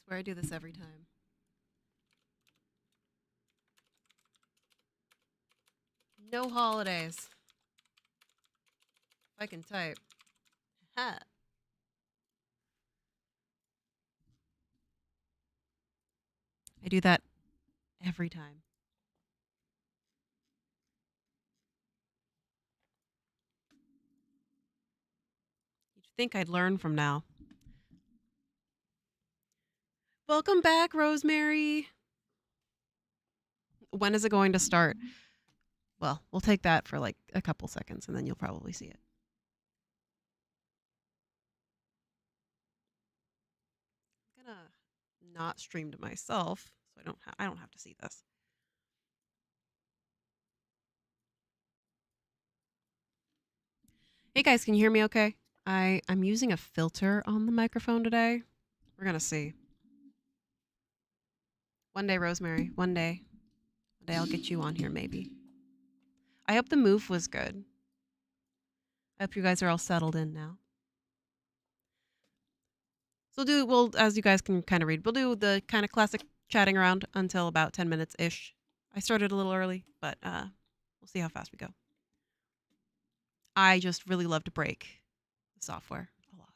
swear I do this every time. No holidays. If I can type. Ha. I do that every time. You'd think I'd learn from now. Welcome back, Rosemary. When is it going to start? Well, we'll take that for like a couple seconds and then you'll probably see it. I'm gonna not stream to myself so I don't have to see this. Hey guys, can you hear me okay? I'm using a filter on the microphone today. We're gonna see. One day, Rosemary, one day. One day I'll get you on here maybe. I hope the move was good. I hope you guys are all settled in now. So we'll, as you guys can kind of read, we'll do the kind of classic chatting around until about 10 minutes-ish. I started a little early, but we'll see how fast we go. I just really love to break the software a lot.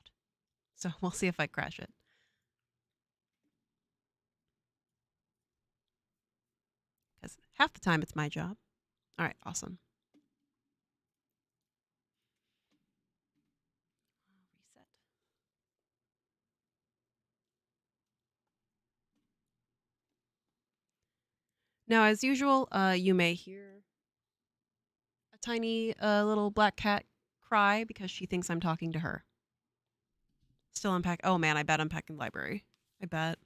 So we'll see if I crash it. Because half the time it's my job. All right, awesome. Reset. Now, as usual, you may hear a tiny little black cat cry because she thinks I'm talking to her. Still unpack. Oh man, I bet I'm packing the library. I bet.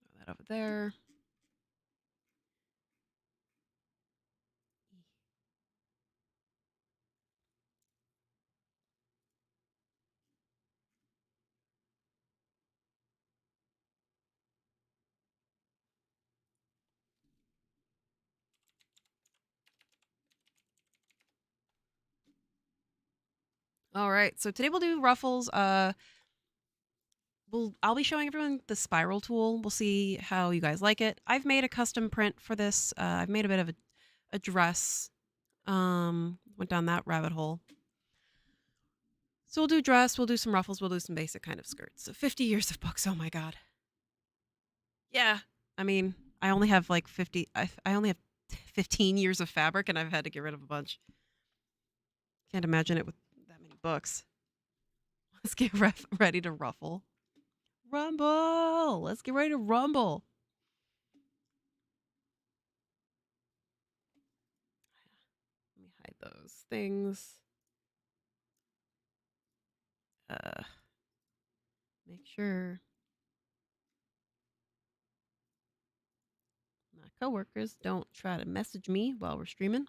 Throw that over there. All right, so today we'll do Ruffles. I'll be showing everyone the spiral tool. We'll see how you guys like it. I've made a custom print for this. I've made a bit of a dress. Went down that rabbit hole. So we'll do dress, we'll do some ruffles, we'll do some basic kind of skirts. So 50 years of books, oh my god. Yeah, I mean, I only have like 50, I only have 15 years of fabric and I've had to get rid of a bunch. Can't imagine it with that many books. Let's get ready to ruffle. Rumble! Let's get ready to rumble. Let me hide those things. Make sure my coworkers don't try to message me while we're streaming.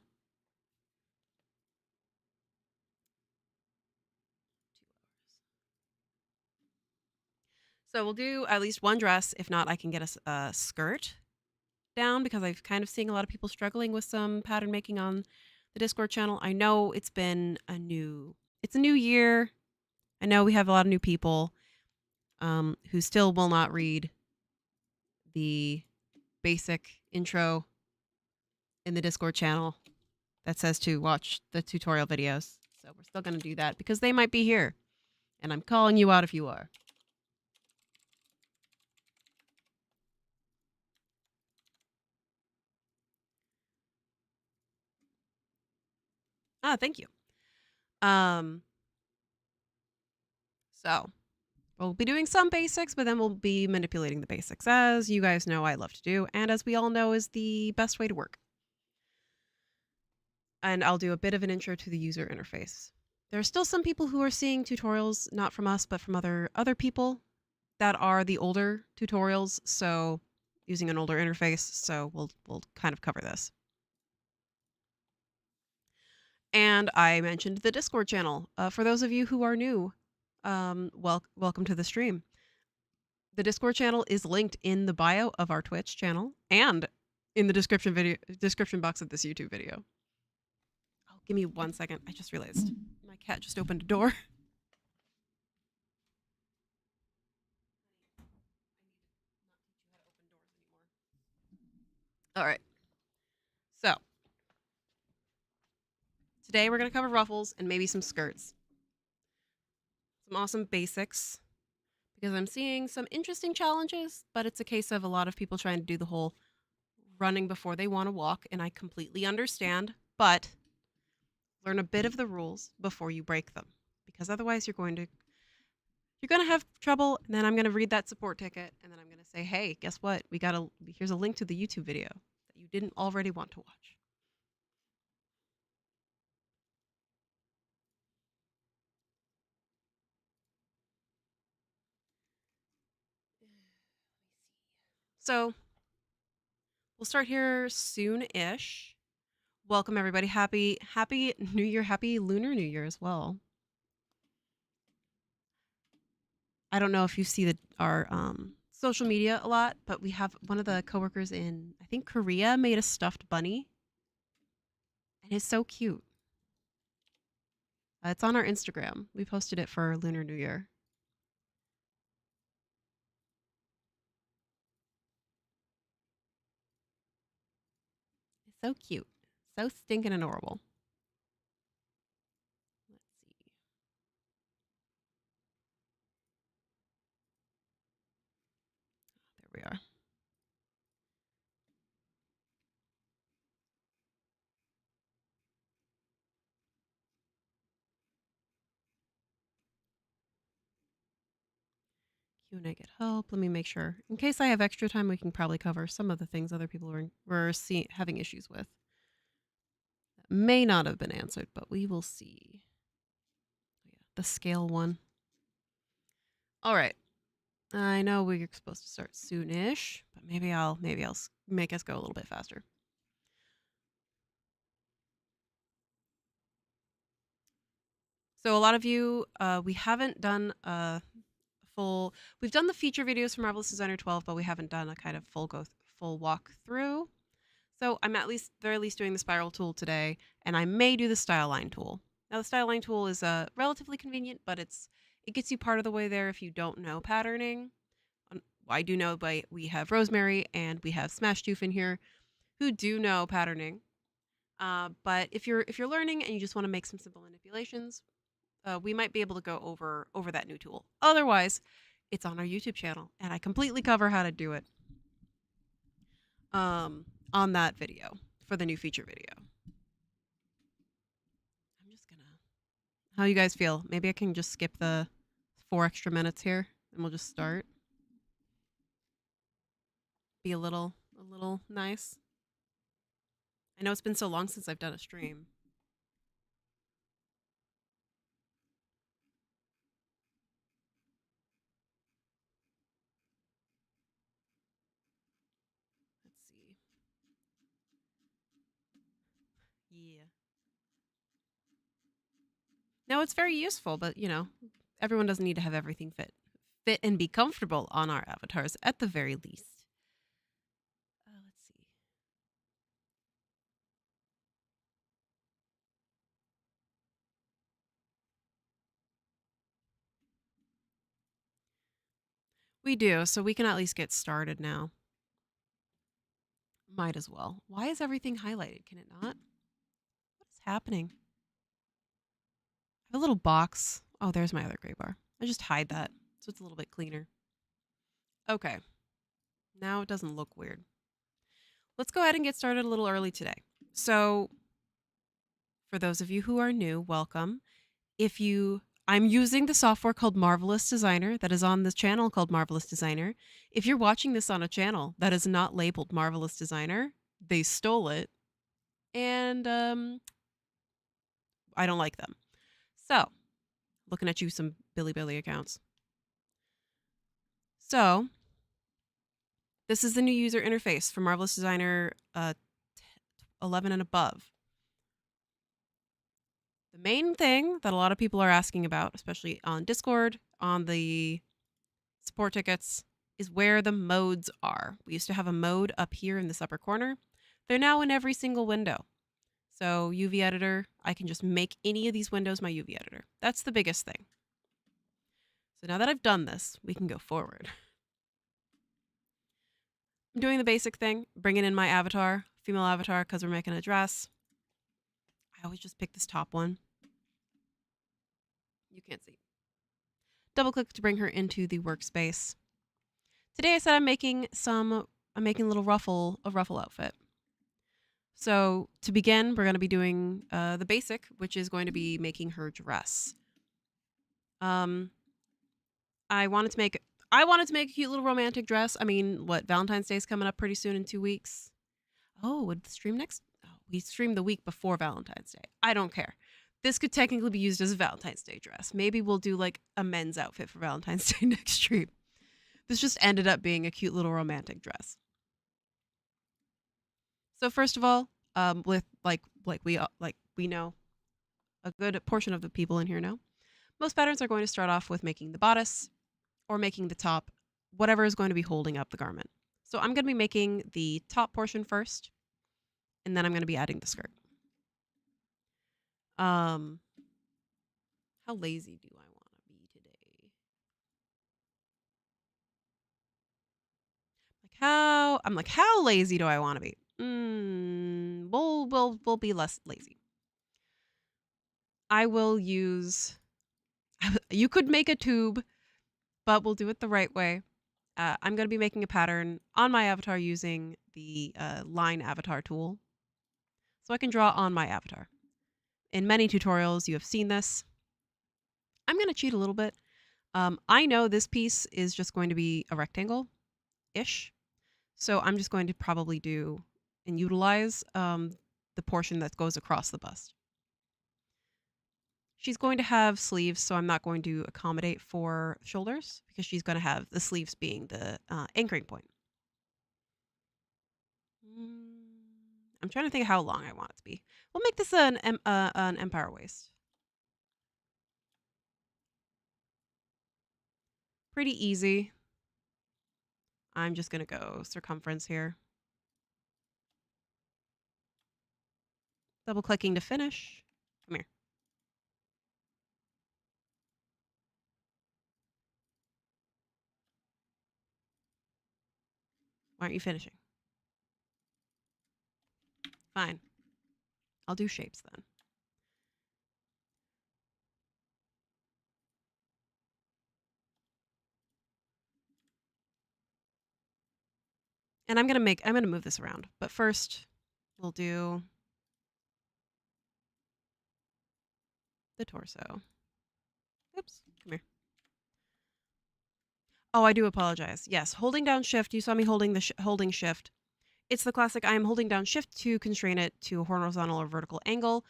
So we'll do at least one dress. If not, I can get a skirt down because I've kind of seeing a lot of people struggling with some pattern making on the Discord channel. I know it's a new year. I know we have a lot of new people who still will not read the basic intro in the Discord channel that says to watch the tutorial videos. So we're still going to do that because they might be here. And I'm calling you out if you are. Thank you. So we'll be doing some basics, but then we'll be manipulating the basics, as you guys know I love to do, and as we all know is the best way to work. And I'll do a bit of an intro to the user interface. There are still some people who are seeing tutorials, not from us, but from other people that are the older tutorials, so using an older interface, so we'll kind of cover this. And I mentioned the Discord channel. For those of you who are new, welcome to the stream. The Discord channel is linked in the bio of our Twitch channel and in the description box of this YouTube video. Oh, give me 1 second. I just realized my cat just opened a door. All right. So today we're going to cover ruffles and maybe some skirts. Some awesome basics because I'm seeing some interesting challenges, but it's a case of a lot of people trying to do the whole running before they want to walk, and I completely understand, but learn a bit of the rules before you break them because otherwise you're going to have trouble, and then I'm going to read that support ticket and then I'm going to say, "Hey, guess what? Here's a link to the YouTube video that you didn't already want to watch." So, we'll start here soon-ish. Welcome everybody. Happy New Year, happy Lunar New Year as well. I don't know if you see our social media a lot, but we have one of the coworkers in, I think, Korea made a stuffed bunny, and it's so cute. It's on our Instagram. We posted it for Lunar New Year. It's so cute. So stinking adorable. Let's see. There we are. Q&A get help. Let me make sure. In case I have extra time, we can probably cover some of the things other people were having issues with. That may not have been answered, but we will see. Oh, yeah, the scale one. All right. I know we're supposed to start soonish, but maybe I'll make us go a little bit faster. So a lot of you, we haven't done a full. We've done the feature videos from Marvelous Designer 12, but we haven't done a kind of full walkthrough. So I'm at least very least doing the spiral tool today, and I may do the style line tool. Now the style line tool is relatively convenient, but it gets you part of the way there if you don't know patterning. I do know, but we have Rosemary and we have Smash Tooth in here who do know patterning. But if you're learning and you just want to make some simple manipulations, we might be able to go over that new tool. Otherwise, it's on our YouTube channel, and I completely cover how to do it on that video for the new feature video. I'm just gonna. How you guys feel? Maybe I can just skip the 4 extra minutes here, and we'll just start. Be a little nice. I know it's been so long since I've done a stream. Let's see. Yeah. No, it's very useful, but everyone doesn't need to have everything fit and be comfortable on our avatars at the very least. Let's see. We do, so we can at least get started now. Might as well. Why is everything highlighted? Can it not? What is happening? I have a little box. Oh, there's my other gray bar. I just hide that so it's a little bit cleaner. Okay. Now it doesn't look weird. Let's go ahead and get started a little early today. So, for those of you who are new, welcome. I'm using the software called Marvelous Designer that is on this channel called Marvelous Designer. If you're watching this on a channel that is not labeled Marvelous Designer, they stole it, and I don't like them. So, looking at you, some Billy accounts. So, this is the new user interface for Marvelous Designer 11 and above. The main thing that a lot of people are asking about, especially on Discord, on the support tickets, is where the modes are. We used to have a mode up here in this upper corner. They're now in every single window. So UV editor, I can just make any of these windows my UV editor. That's the biggest thing. So now that I've done this, we can go forward. I'm doing the basic thing, bringing in my avatar, female avatar, because we're making a dress. I always just pick this top one. You can't see. Double click to bring her into the workspace. Today I said I'm making a little ruffle outfit. So to begin, we're going to be doing the basic, which is going to be making her dress. I wanted to make a cute little romantic dress. I mean, what, Valentine's Day is coming up pretty soon in 2 weeks. Oh, would the stream next? Oh, we streamed the week before Valentine's Day. I don't care. This could technically be used as a Valentine's Day dress. Maybe we'll do like a men's outfit for Valentine's Day next stream. This just ended up being a cute little romantic dress. So first of all, with like we know, a good portion of the people in here know, most patterns are going to start off with making the bodice or making the top, whatever is going to be holding up the garment. So I'm going to be making the top portion first, and then I'm going to be adding the skirt. How lazy do I want to be today? How lazy do I want to be? We'll be less lazy. I will use. You could make a tube, but we'll do it the right way. I'm going to be making a pattern on my avatar using the line avatar tool, so I can draw on my avatar. In many tutorials, you have seen this. I'm going to cheat a little bit. I know this piece is just going to be a rectangle-ish, so I'm just going to probably do and utilize the portion that goes across the bust. She's going to have sleeves, so I'm not going to accommodate for shoulders because she's going to have the sleeves being the anchoring point. I'm trying to think of how long I want it to be. We'll make this an empire waist. Pretty easy. I'm just going to go circumference here. Double clicking to finish. Come here. Why aren't you finishing? Fine. I'll do shapes then. And I'm gonna move this around. But first, we'll do the torso. Oops, come here. Oh, I do apologize. Yes, holding down shift. You saw me holding holding shift. It's the classic. I am holding down shift to constrain it to a horizontal or vertical angle.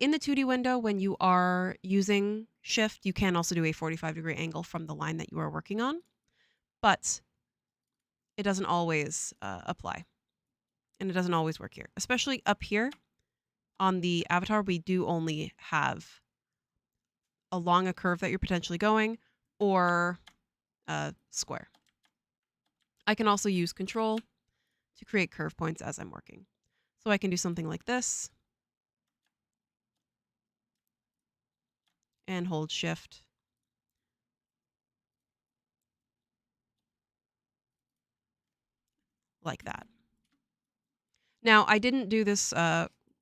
In the 2D window, when you are using shift, you can also do a 45-degree angle from the line that you are working on, but it doesn't always apply, and it doesn't always work here. Especially up here on the avatar, we do only have along a curve that you're potentially going or a square. I can also use control to create curve points as I'm working. So I can do something like this and hold shift. Like that. Now, I didn't do this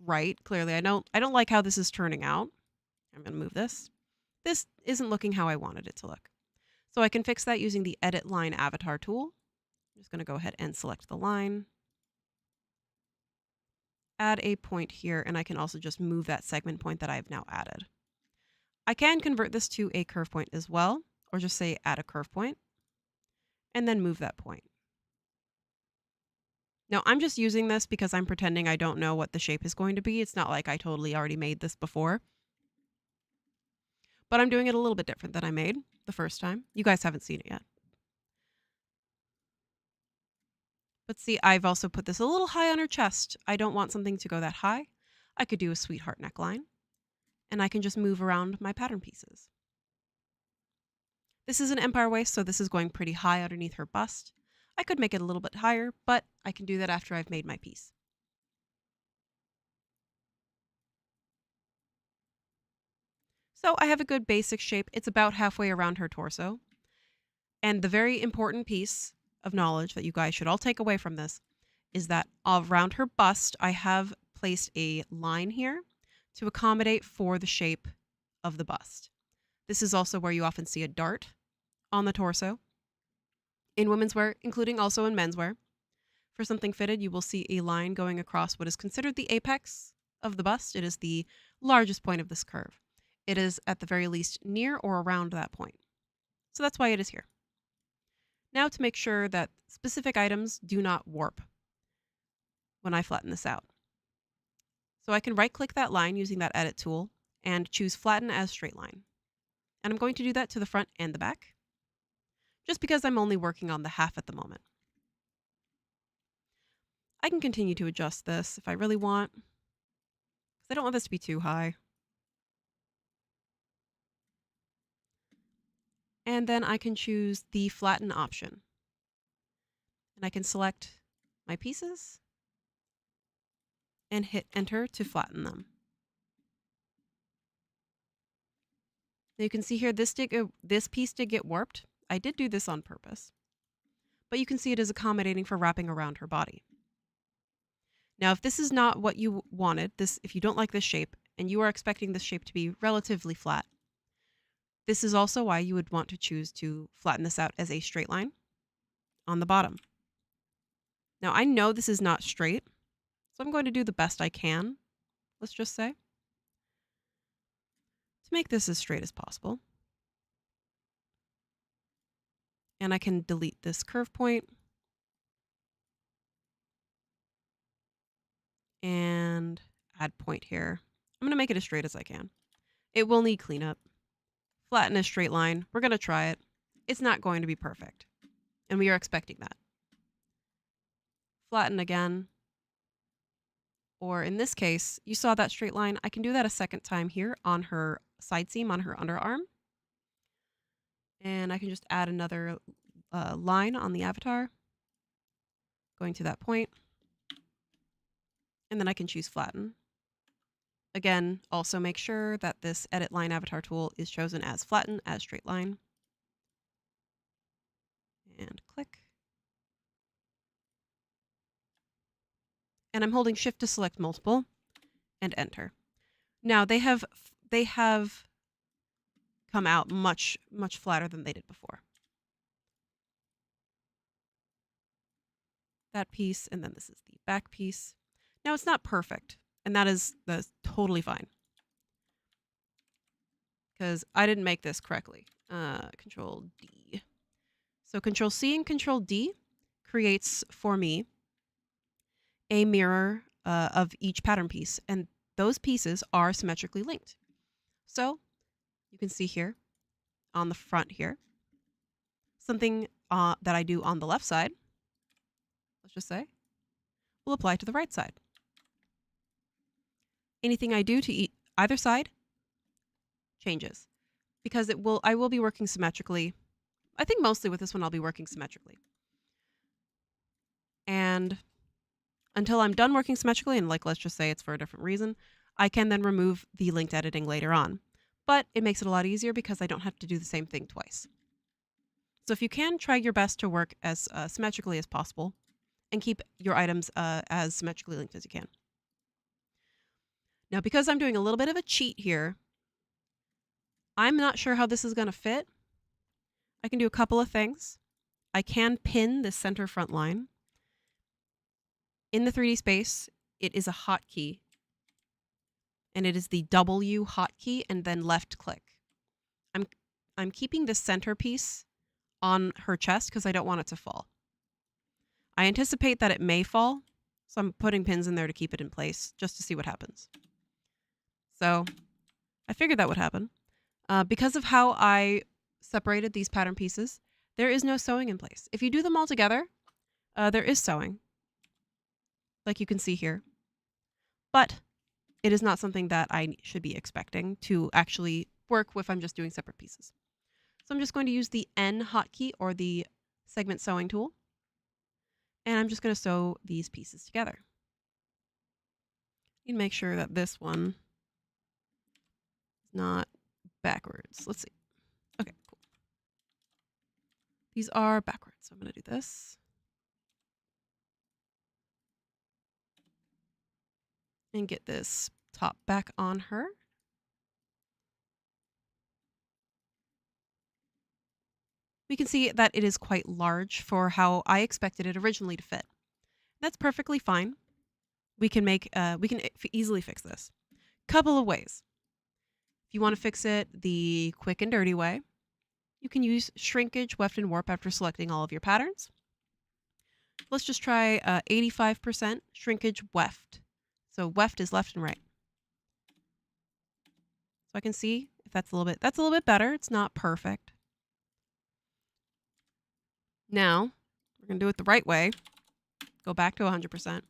right, clearly. I don't like how this is turning out. I'm going to move this. This isn't looking how I wanted it to look. So I can fix that using the Edit Line Avatar tool. I'm just going to go ahead and select the line. Add a point here, and I can also just move that segment point that I've now added. I can convert this to a curve point as well, or just say add a curve point, and then move that point. Now, I'm just using this because I'm pretending I don't know what the shape is going to be. It's not like I totally already made this before. But I'm doing it a little bit different than I made the first time. You guys haven't seen it yet. But see, I've also put this a little high on her chest. I don't want something to go that high. I could do a sweetheart neckline, and I can just move around my pattern pieces. This is an empire waist, so this is going pretty high underneath her bust. I could make it a little bit higher, but I can do that after I've made my piece. So I have a good basic shape. It's about halfway around her torso. And the very important piece of knowledge that you guys should all take away from this is that around her bust, I have placed a line here to accommodate for the shape of the bust. This is also where you often see a dart on the torso in women's wear, including also in men's wear. For something fitted, you will see a line going across what is considered the apex of the bust. It is the largest point of this curve. It is at the very least near or around that point. So that's why it is here. Now to make sure that specific items do not warp when I flatten this out. So I can right-click that line using that edit tool and choose flatten as straight line. And I'm going to do that to the front and the back, just because I'm only working on the half at the moment. I can continue to adjust this if I really want, because I don't want this to be too high. And then I can choose the flatten option. And I can select my pieces and hit enter to flatten them. Now you can see here this piece did get warped. I did do this on purpose. But you can see it is accommodating for wrapping around her body. Now if this is not what you wanted, if you don't like this shape and you are expecting this shape to be relatively flat, this is also why you would want to choose to flatten this out as a straight line on the bottom. Now I know this is not straight, so I'm going to do the best I can, let's just say, to make this as straight as possible. And I can delete this curve point and add point here. I'm going to make it as straight as I can. It will need cleanup. Flatten a straight line. We're going to try it. It's not going to be perfect, and we are expecting that. Flatten again. Or in this case, you saw that straight line. I can do that a second time here on her side seam, on her underarm. And I can just add another line on the avatar, going to that point. And then I can choose flatten. Again, also make sure that this edit line avatar tool is chosen as flatten as straight line. And click. And I'm holding shift to select multiple and enter. Now they have come out much flatter than they did before. That piece, and then this is the back piece. Now it's not perfect, and that's totally fine, because I didn't make this correctly. Control D. So Control C and Control D creates for me a mirror of each pattern piece, and those pieces are symmetrically linked. So you can see here on the front here, something that I do on the left side, let's just say, will apply to the right side. Anything I do to either side changes, because I will be working symmetrically. I think mostly with this one I'll be working symmetrically. And until I'm done working symmetrically, and let's just say it's for a different reason, I can then remove the linked editing later on. But it makes it a lot easier because I don't have to do the same thing twice. So if you can, try your best to work as symmetrically as possible and keep your items as symmetrically linked as you can. Now, because I'm doing a little bit of a cheat here, I'm not sure how this is going to fit. I can do a couple of things. I can pin the center front line. In the 3D space, it is a hotkey, and it is the W hotkey and then left click. I'm keeping the center piece on her chest because I don't want it to fall. I anticipate that it may fall, so I'm putting pins in there to keep it in place just to see what happens. So I figured that would happen. Because of how I separated these pattern pieces, there is no sewing in place. If you do them all together, there is sewing, like you can see here. But it is not something that I should be expecting to actually work if I'm just doing separate pieces. So I'm just going to use the N hotkey, or the segment sewing tool, and I'm just going to sew these pieces together. You need to make sure that this one is not backwards. Let's see. Okay, cool. These are backwards, so I'm going to do this. And get this top back on her. We can see that it is quite large for how I expected it originally to fit. That's perfectly fine. We can easily fix this. Couple of ways. If you want to fix it the quick and dirty way, you can use shrinkage, weft, and warp after selecting all of your patterns. Let's just try 85% shrinkage weft. So weft is left and right. So I can see if that's a little bit better. It's not perfect. Now, we're going to do it the right way. Go back to 100%.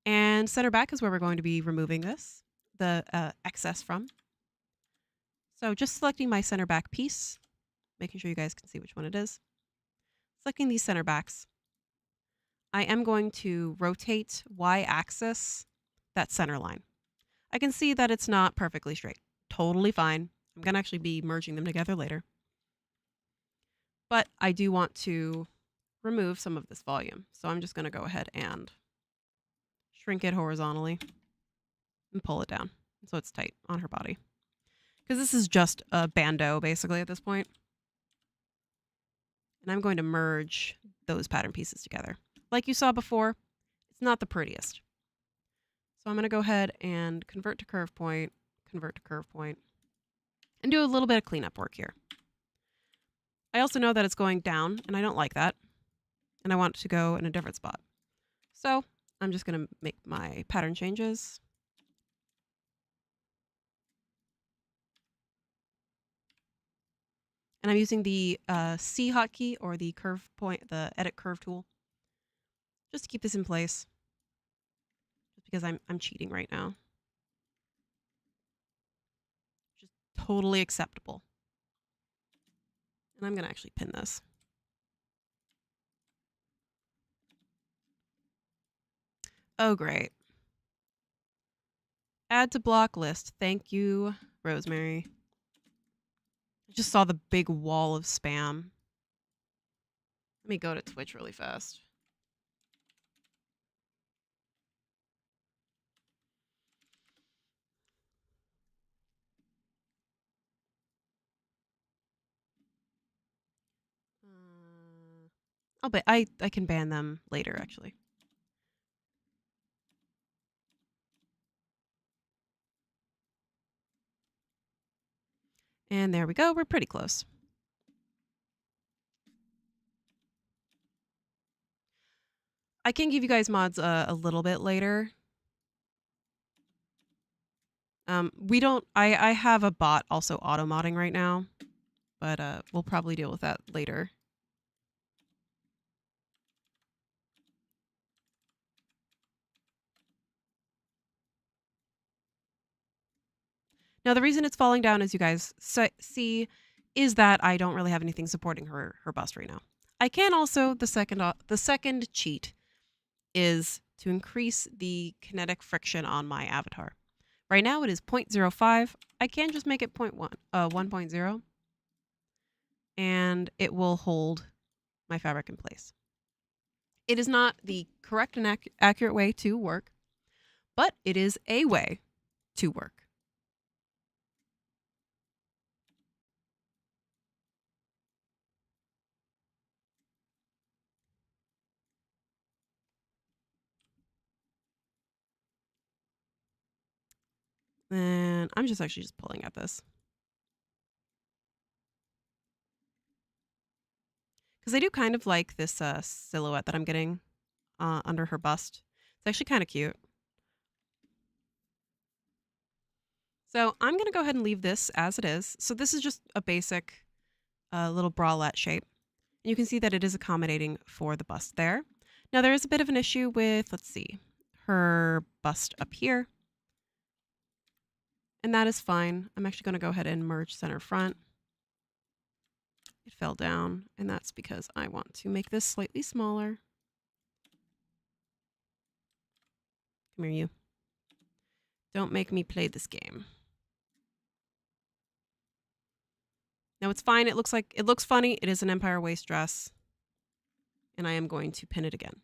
And center back is where we're going to be removing the excess from. So just selecting my center back piece, making sure you guys can see which one it is. Selecting these center backs. I am going to rotate y-axis that center line. I can see that it's not perfectly straight. Totally fine. I'm going to actually be merging them together later. But I do want to remove some of this volume. So I'm just going to go ahead and shrink it horizontally and pull it down so it's tight on her body. Because this is just a bandeau basically at this point. And I'm going to merge those pattern pieces together. Like you saw before, it's not the prettiest. So I'm going to go ahead and convert to curve point, and do a little bit of cleanup work here. I also know that it's going down, and I don't like that. And I want it to go in a different spot. So I'm just going to make my pattern changes. And I'm using the C hotkey or the edit curve tool, just to keep this in place. Just because I'm cheating right now. Just totally acceptable. And I'm going to actually pin this. Oh, great. Add to block list. Thank you, Rosemary. I just saw the big wall of spam. Let me go to Twitch really fast. I can ban them later, actually. And there we go. We're pretty close. I can give you guys mods a little bit later. I have a bot also auto modding right now, but we'll probably deal with that later. Now, the reason it's falling down, as you guys see, is that I don't really have anything supporting her bust right now. I can also, the second cheat is to increase the kinetic friction on my avatar. Right now it is 0.05. I can just make it 1.0, and it will hold my fabric in place. It is not the correct and accurate way to work, but it is a way to work. And I'm actually just pulling at this. Because I do kind of like this silhouette that I'm getting under her bust. It's actually kind of cute. So I'm going to go ahead and leave this as it is. So this is just a basic little bralette shape. And you can see that it is accommodating for the bust there. Now there is a bit of an issue with, let's see, her bust up here. And that is fine. I'm actually going to go ahead and merge center front. It fell down, and that's because I want to make this slightly smaller. Come here, you. Don't make me play this game. Now it's fine. It looks funny. It is an Empire waist dress. And I am going to pin it again.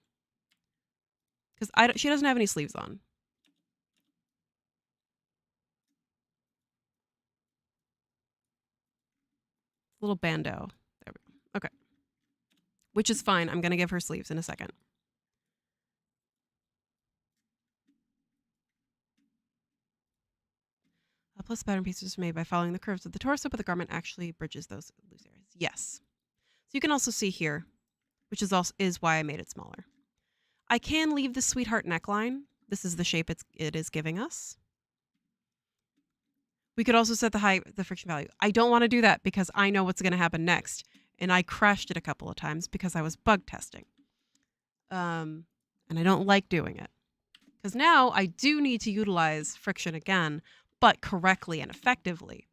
Because she doesn't have any sleeves on. Little bandeau. There we go. Okay. Which is fine. I'm going to give her sleeves in a second. Plus, pattern pieces are made by following the curves of the torso, but the garment actually bridges those loose areas. Yes. So you can also see here, which is why I made it smaller. I can leave the sweetheart neckline. This is the shape it is giving us. We could also set the friction value. I don't want to do that because I know what's going to happen next. And I crashed it a couple of times because I was bug testing. And I don't like doing it. Because now I do need to utilize friction again, but correctly and effectively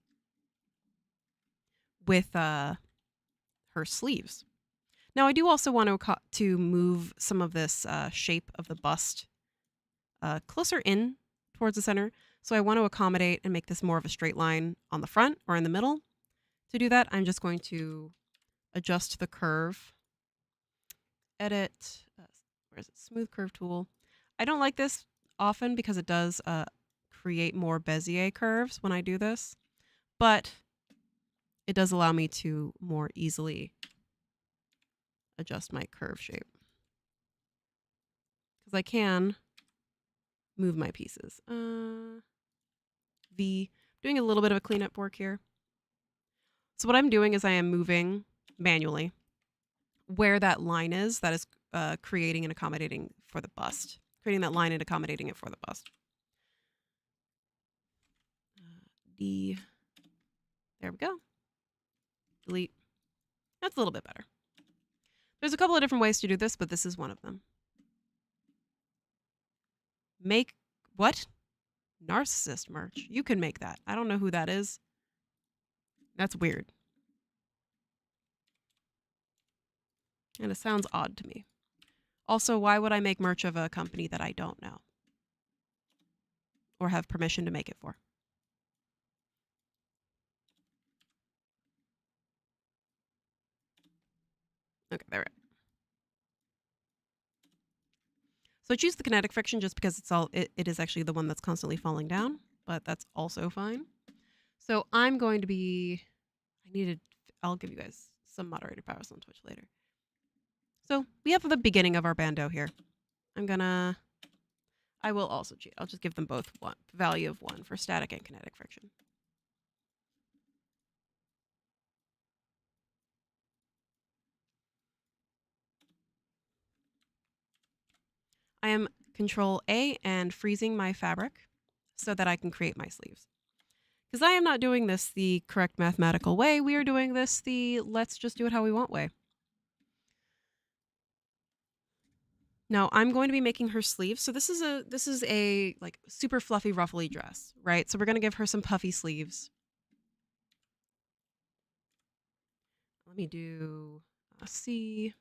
with her sleeves. Now I do also want to move some of this shape of the bust closer in towards the center. So I want to accommodate and make this more of a straight line on the front or in the middle. To do that, I'm just going to adjust the curve. Edit, where is it? Smooth curve tool. I don't like this often because it does create more Bezier curves when I do this, but it does allow me to more easily adjust my curve shape. Because I can move my pieces. Doing a little bit of a cleanup work here. So what I'm doing is I am moving manually where that line is that is creating and accommodating for the bust. Creating that line and accommodating it for the bust. There we go. Delete. That's a little bit better. There's a couple of different ways to do this, but this is one of them. Make what? Narcissist merch. You can make that. I don't know who that is. That's weird. And it sounds odd to me. Also, why would I make merch of a company that I don't know? Or have permission to make it for? Okay, there we go. So I choose the kinetic friction just because it is actually the one that's constantly falling down, but that's also fine. So I'm going to be, I'll give you guys some moderated powers on Twitch later. So we have the beginning of our bandeau here. I will also cheat. I'll just give them both value of 1 for static and kinetic friction. I am Control A and freezing my fabric so that I can create my sleeves. Because I am not doing this the correct mathematical way. We are doing this the let's just do it how we want way. Now I'm going to be making her sleeves. So this is a like super fluffy, ruffly dress, right? So we're going to give her some puffy sleeves. Let me do a C.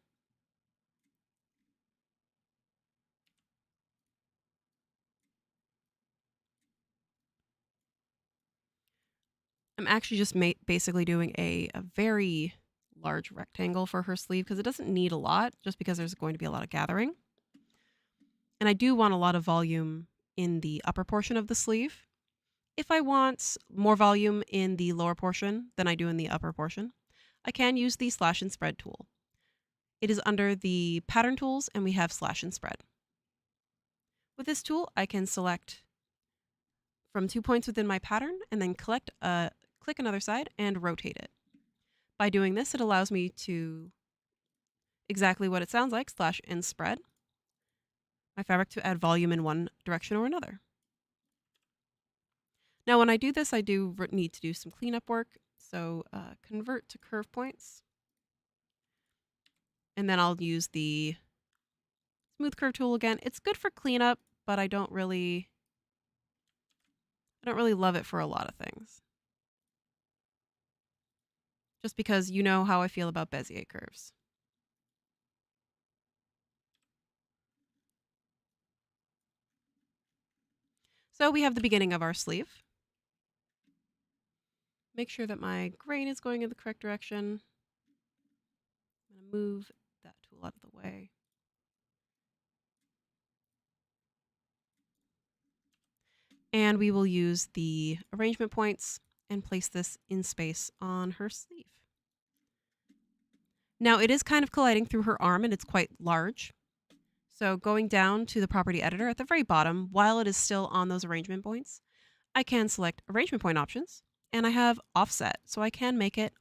I'm actually just basically doing a very large rectangle for her sleeve because it doesn't need a lot just because there's going to be a lot of gathering. And I do want a lot of volume in the upper portion of the sleeve. If I want more volume in the lower portion than I do in the upper portion, I can use the slash and spread tool. It is under the pattern tools and we have slash and spread. With this tool, I can select from 2 points within my pattern and then click another side and rotate it. By doing this, it allows me to exactly what it sounds like, slash and spread my fabric to add volume in one direction or another. Now, when I do this, I do need to do some cleanup work. So convert to curve points. And then I'll use the smooth curve tool again. It's good for cleanup, but I don't really love it for a lot of things. Just because you know how I feel about Bezier curves. So we have the beginning of our sleeve. Make sure that my grain is going in the correct direction. I'm going to move that tool out of the way. And we will use the arrangement points and place this in space on her sleeve. Now it is kind of colliding through her arm and it's quite large. So going down to the property editor at the very bottom, while it is still on those arrangement points, I can select arrangement point options and I have offset. So I can make it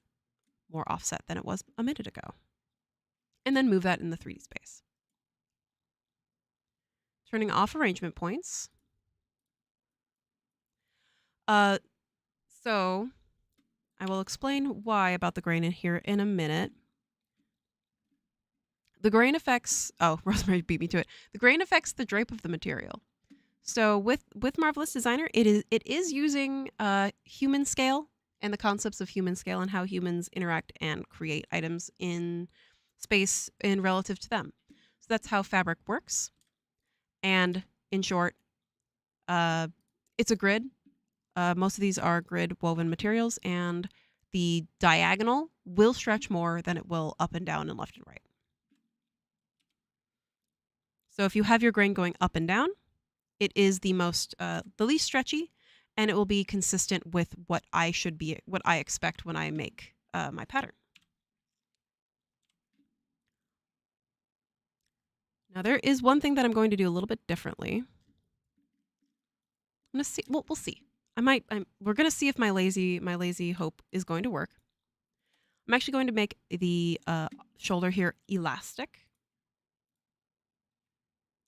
more offset than it was a minute ago. And then move that in the 3D space. Turning off arrangement points. So I will explain why about the grain in here in a minute. The grain affects, oh, Rosemary beat me to it. The grain affects the drape of the material. So with Marvelous Designer, it is using human scale and the concepts of human scale and how humans interact and create items in space in relative to them. So that's how fabric works. And in short, it's a grid. Most of these are grid woven materials, and the diagonal will stretch more than it will up and down and left and right. So if you have your grain going up and down, it is the least stretchy, and it will be consistent with what I expect when I make my pattern. Now there is one thing that I'm going to do a little bit differently. I'm gonna see. We'll see. We're gonna see if my lazy hope is going to work. I'm actually going to make the shoulder here elastic.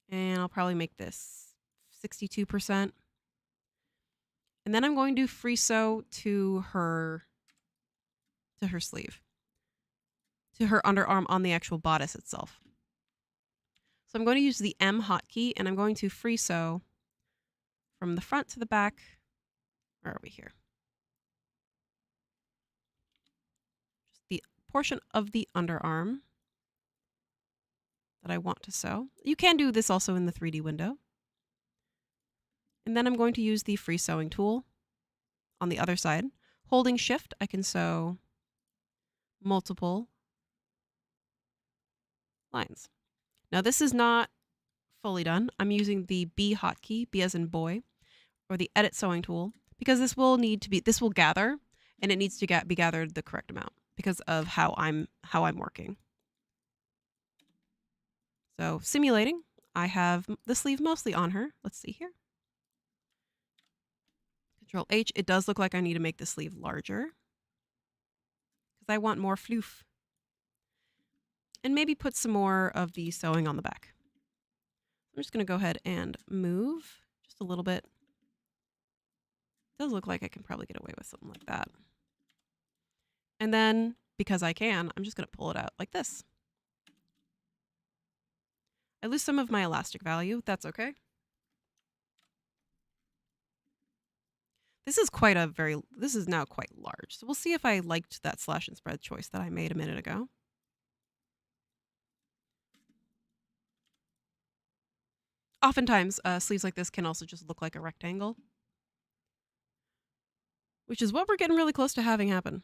And I'll probably make this 62%. And then I'm going to free sew to her sleeve, to her underarm on the actual bodice itself. So I'm going to use the M hotkey and I'm going to free sew from the front to the back. Where are we here? Just the portion of the underarm that I want to sew. You can do this also in the 3D window. And then I'm going to use the free sewing tool on the other side. Holding shift, I can sew multiple lines. Now this is not fully done. I'm using the B hotkey, B as in boy, or the edit sewing tool, because this will gather, and it needs to be gathered the correct amount because of how I'm working. So simulating, I have the sleeve mostly on her. Let's see here. Control H, it does look like I need to make the sleeve larger because I want more floof. And maybe put some more of the sewing on the back. I'm just going to go ahead and move just a little bit. It does look like I can probably get away with something like that. And then, because I can, I'm just going to pull it out like this. I lose some of my elastic value. That's okay. This is now quite large. So we'll see if I liked that slash and spread choice that I made a minute ago. Oftentimes, sleeves like this can also just look like a rectangle, which is what we're getting really close to having happen.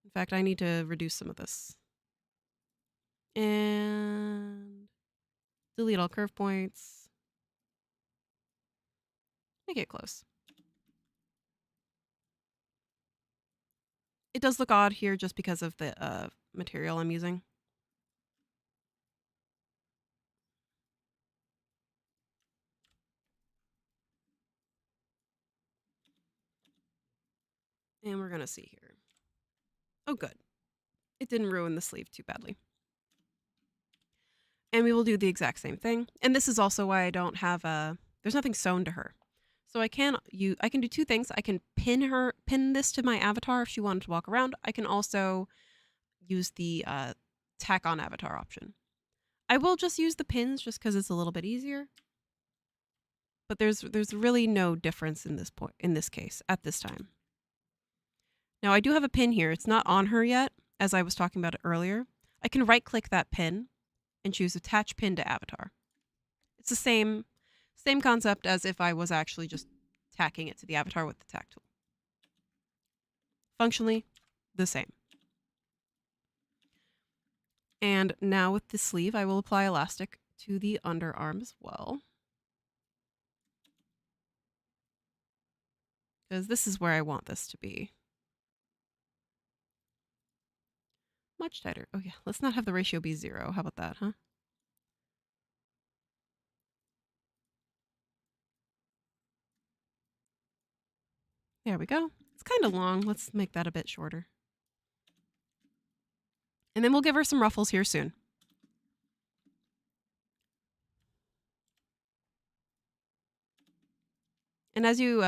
In fact, I need to reduce some of this. And delete all curve points. Make it close. It does look odd here just because of the material I'm using. And we're going to see here. Oh, good. It didn't ruin the sleeve too badly. And we will do the exact same thing. And this is also why I don't have there's nothing sewn to her. So I can do two things. I can pin this to my avatar if she wanted to walk around. I can also use the tack on avatar option. I will just use the pins just because it's a little bit easier. But there's really no difference in this case at this time. Now I do have a pin here. It's not on her yet, as I was talking about it earlier. I can right click that pin and choose attach pin to avatar. It's the same concept as if I was actually just tacking it to the avatar with the tack tool. functionally the same. And now with the sleeve, I will apply elastic to the underarm as well. Because this is where I want this to be. Much tighter. Oh yeah, let's not have the ratio be 0. How about that, huh? There we go. It's kind of long. Let's make that a bit shorter. And then we'll give her some ruffles here soon. And as you,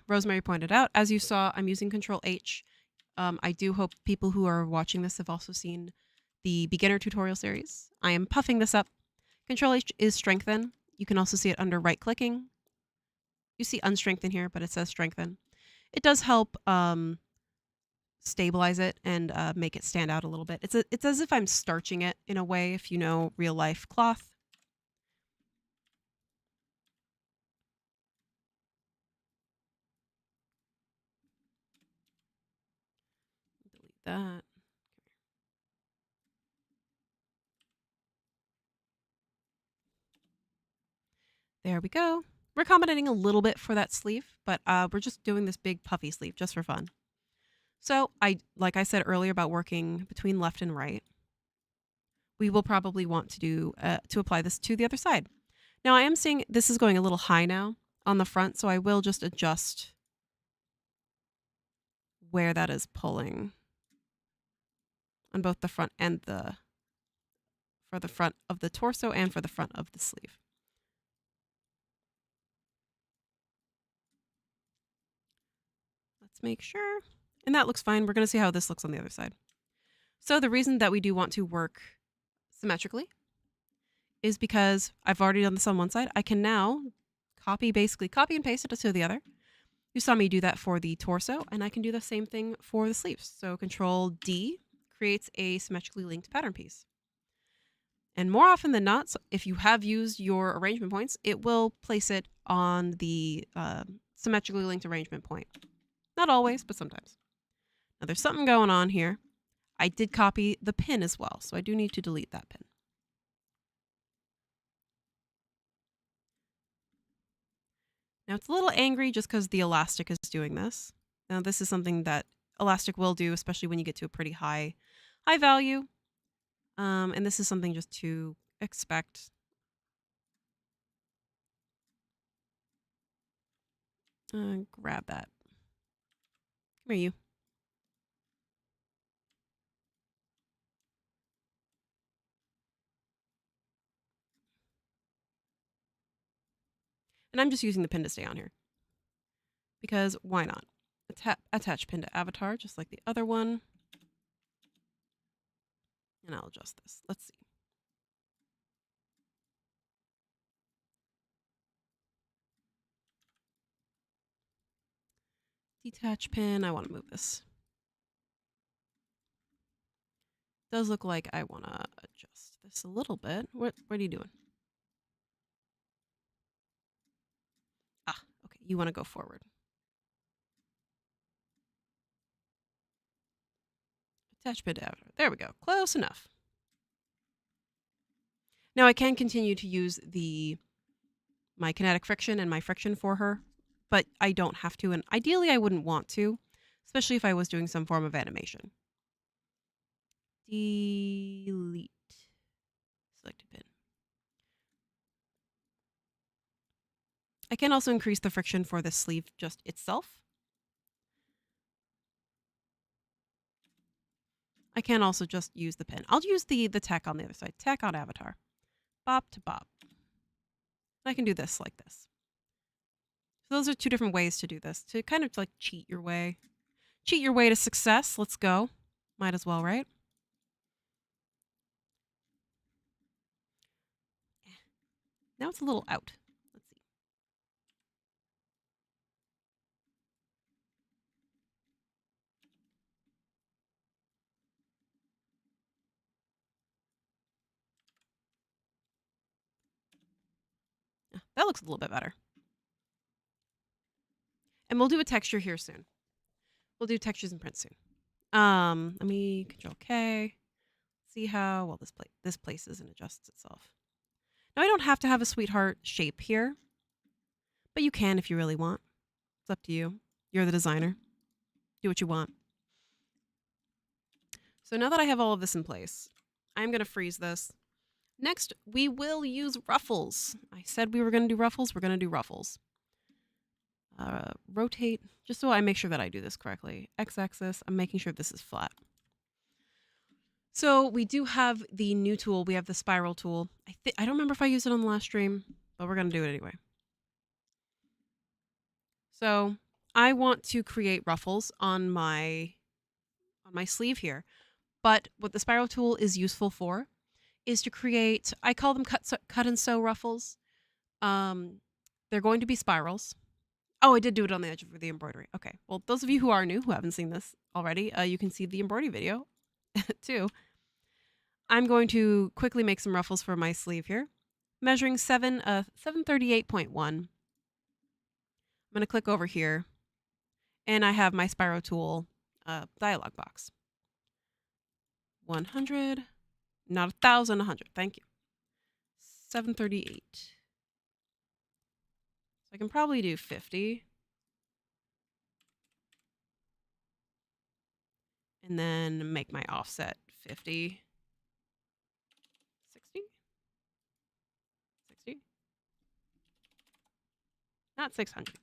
Rosemary pointed out, as you saw, I'm using Control H. I do hope people who are watching this have also seen the beginner tutorial series. I am puffing this up. Control H is strengthen. You can also see it under right clicking. You see unstrengthen here, but it says strengthen. It does help stabilize it and make it stand out a little bit. It's as if I'm starching it in a way, if you know real life cloth. Delete that. There we go. We're accommodating a little bit for that sleeve, but we're just doing this big puffy sleeve just for fun. So like I said earlier about working between left and right, we will probably want to do to apply this to the other side. Now I am seeing this is going a little high now on the front, so I will just adjust where that is pulling on both the front and for the front of the torso and for the front of the sleeve. Let's make sure. And that looks fine. We're going to see how this looks on the other side. So the reason that we do want to work symmetrically is because I've already done this on one side. I can now basically copy and paste it to the other. You saw me do that for the torso, and I can do the same thing for the sleeves. So Control D creates a symmetrically linked pattern piece. And more often than not, if you have used your arrangement points, it will place it on the symmetrically linked arrangement point. Not always, but sometimes. Now there's something going on here. I did copy the pin as well, so I do need to delete that pin. Now it's a little angry just because the elastic is doing this. Now this is something that elastic will do, especially when you get to a pretty high value. And this is something just to expect. Grab that. Come here, you. And I'm just using the pin to stay on here. Because why not? Attach pin to avatar, just like the other one. And I'll adjust this. Let's see. Detach pin. I want to move this. Does look like I want to adjust this a little bit. What are you doing? Ah, okay. You want to go forward. Attach pin to avatar. There we go. Close enough. Now I can continue to use my kinetic friction and my friction for her, but I don't have to, and ideally I wouldn't want to, especially if I was doing some form of animation. Delete. Selected pin. I can also increase the friction for the sleeve just itself. I can also just use the pin. I'll use the tack on the other side. Tack on avatar. Bop to bop. I can do this like this. So those are two different ways to do this, to kind of like cheat your way. Cheat your way to success. Let's go. Might as well, right? Now it's a little out. Let's see. Yeah, that looks a little bit better. And we'll do a texture here soon. We'll do textures and prints soon. Let me Control K. See how well this places and adjusts itself. Now I don't have to have a sweetheart shape here, but you can if you really want. It's up to you. You're the designer. Do what you want. So now that I have all of this in place, I'm going to freeze this. Next, we will use Ruffles. I said we were going to do Ruffles. We're going to do Ruffles. Rotate, just so I make sure that I do this correctly. X-axis, I'm making sure this is flat. So we do have the new tool. We have the spiral tool. I don't remember if I used it on the last stream, but we're going to do it anyway. So I want to create ruffles on my sleeve here. But what the spiral tool is useful for is to create, I call them cut and sew ruffles. They're going to be spirals. Oh, I did do it on the edge of the embroidery. Okay. Well, those of you who are new, who haven't seen this already, you can see the embroidery video too. I'm going to quickly make some ruffles for my sleeve here. Measuring 738.1. I'm going to click over here, and I have my spiral tool dialog box. 100, not 1,000, 100. Thank you. 738. So I can probably do 50. And then make my offset 50. 60? 60? Not 600.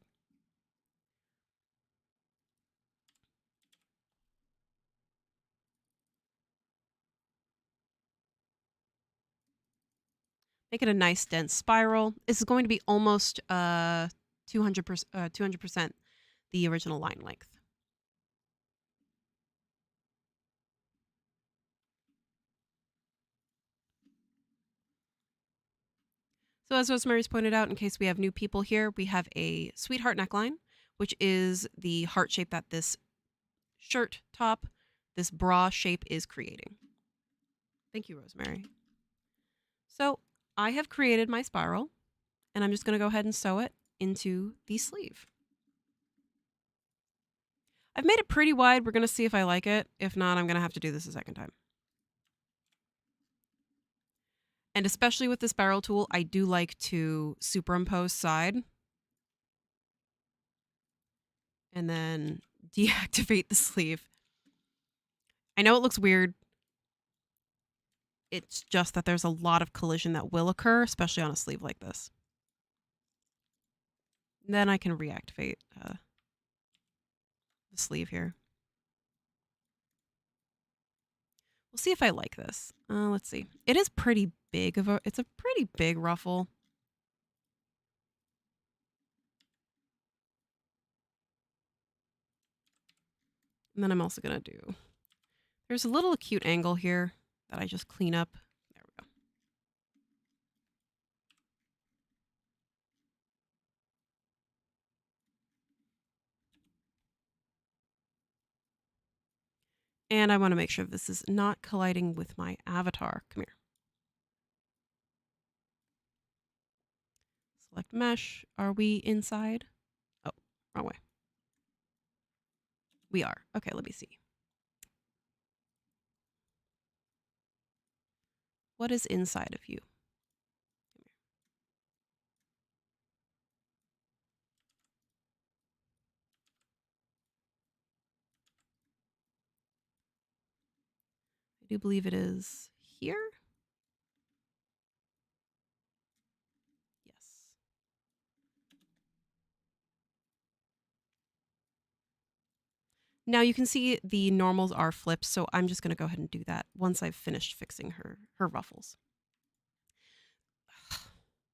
Make it a nice dense spiral. This is going to be almost 200% the original line length. So as Rosemary's pointed out, in case we have new people here, we have a sweetheart neckline, which is the heart shape that this shirt top, this bra shape is creating. Thank you, Rosemary. So I have created my spiral, and I'm just going to go ahead and sew it into the sleeve. I've made it pretty wide. We're going to see if I like it. If not, I'm going to have to do this a second time. And especially with the spiral tool, I do like to superimpose side and then deactivate the sleeve. I know it looks weird. It's just that there's a lot of collision that will occur, especially on a sleeve like this. And then I can reactivate the sleeve here. We'll see if I like this. Let's see. It is pretty big it's a pretty big ruffle. And then I'm also going to do, there's a little acute angle here that I just clean up. There we go. And I want to make sure this is not colliding with my avatar. Come here. Select mesh. Are we inside? Oh, wrong way. We are. Okay, let me see. What is inside of you? I do believe it is here. Yes. Now you can see the normals are flipped, so I'm just going to go ahead and do that once I've finished fixing her ruffles.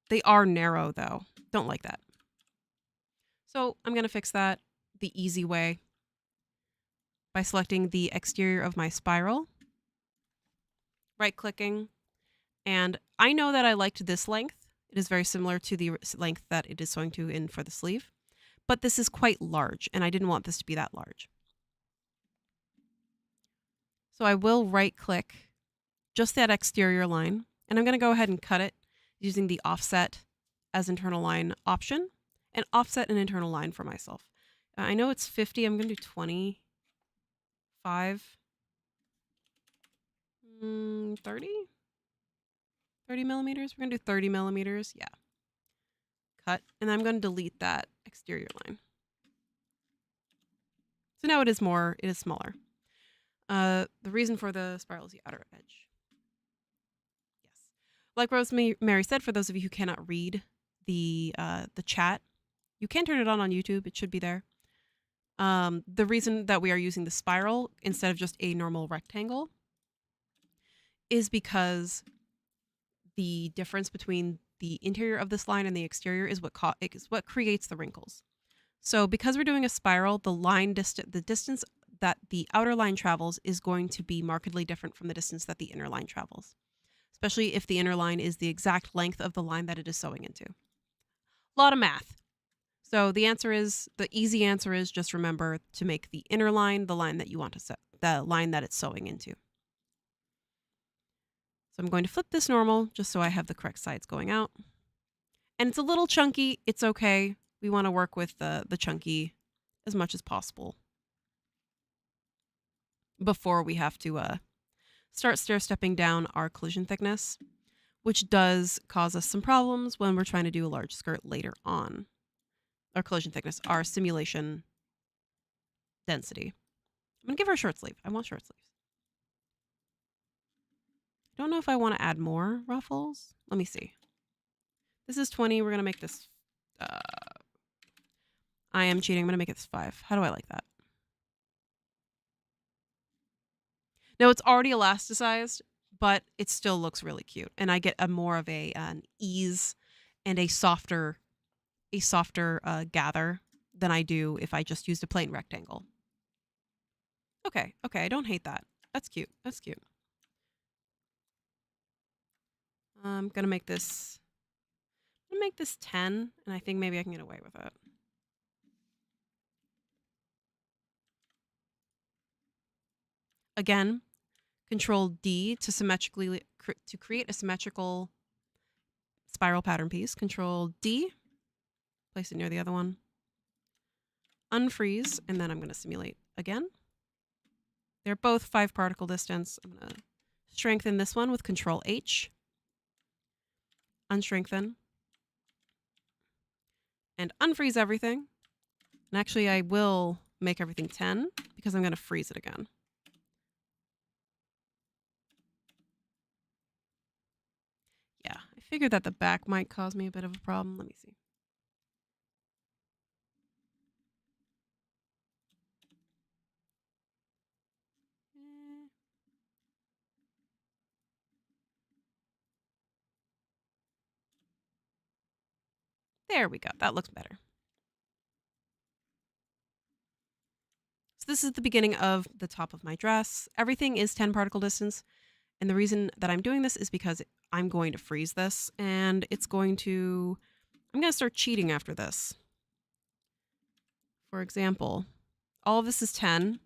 They are narrow though. Don't like that. So I'm going to fix that the easy way by selecting the exterior of my spiral, right-clicking, and I know that I liked this length. It is very similar to the length that it is sewing to in for the sleeve, but this is quite large, and I didn't want this to be that large. So I will right-click just that exterior line, and I'm going to go ahead and cut it using the offset as internal line option, and offset an internal line for myself. I know it's 50. I'm going to do 20. 5, 30? 30 millimeters? We're going to do 30 millimeters. Yeah. Cut. And I'm going to delete that exterior line. So now it is smaller. The reason for the spiral is the outer edge. Yes. Like Rosemary said, for those of you who cannot read the chat, you can turn it on YouTube. It should be there. The reason that we are using the spiral instead of just a normal rectangle is because the difference between the interior of this line and the exterior is what creates the wrinkles. So because we're doing a spiral, the distance that the outer line travels is going to be markedly different from the distance that the inner line travels, especially if the inner line is the exact length of the line that it is sewing into. A lot of math. So the easy answer is just remember to make the inner line the line that you want to sew, the line that it's sewing into. So I'm going to flip this normal just so I have the correct sides going out. And it's a little chunky. It's okay. We want to work with the chunky as much as possible before we have to start stair-stepping down our collision thickness, which does cause us some problems when we're trying to do a large skirt later on. Our collision thickness, our simulation density. I'm going to give her a short sleeve. I want short sleeves. I don't know if I want to add more ruffles. Let me see. This is 20. We're going to make this... I am cheating. I'm going to make it 5. How do I like that? Now, it's already elasticized, but it still looks really cute. And I get more of an ease and a softer gather than I do if I just used a plain rectangle. Okay, I don't hate that. That's cute. I'm gonna make this 10, and I think maybe I can get away with it. Again, Control D to create a symmetrical spiral pattern piece. Control D, place it near the other one. Unfreeze, and then I'm going to simulate again. They're both 5 particle distance. I'm going to strengthen this one with Control H. Unstrengthen. And unfreeze everything. And actually, I will make everything 10 because I'm going to freeze it again. Yeah, I figured that the back might cause me a bit of a problem. Let me see. There we go. That looks better. So this is the beginning of the top of my dress. Everything is 10 particle distance. And the reason that I'm doing this is because I'm going to freeze this and I'm going to start cheating after this. For example, all of this is 10.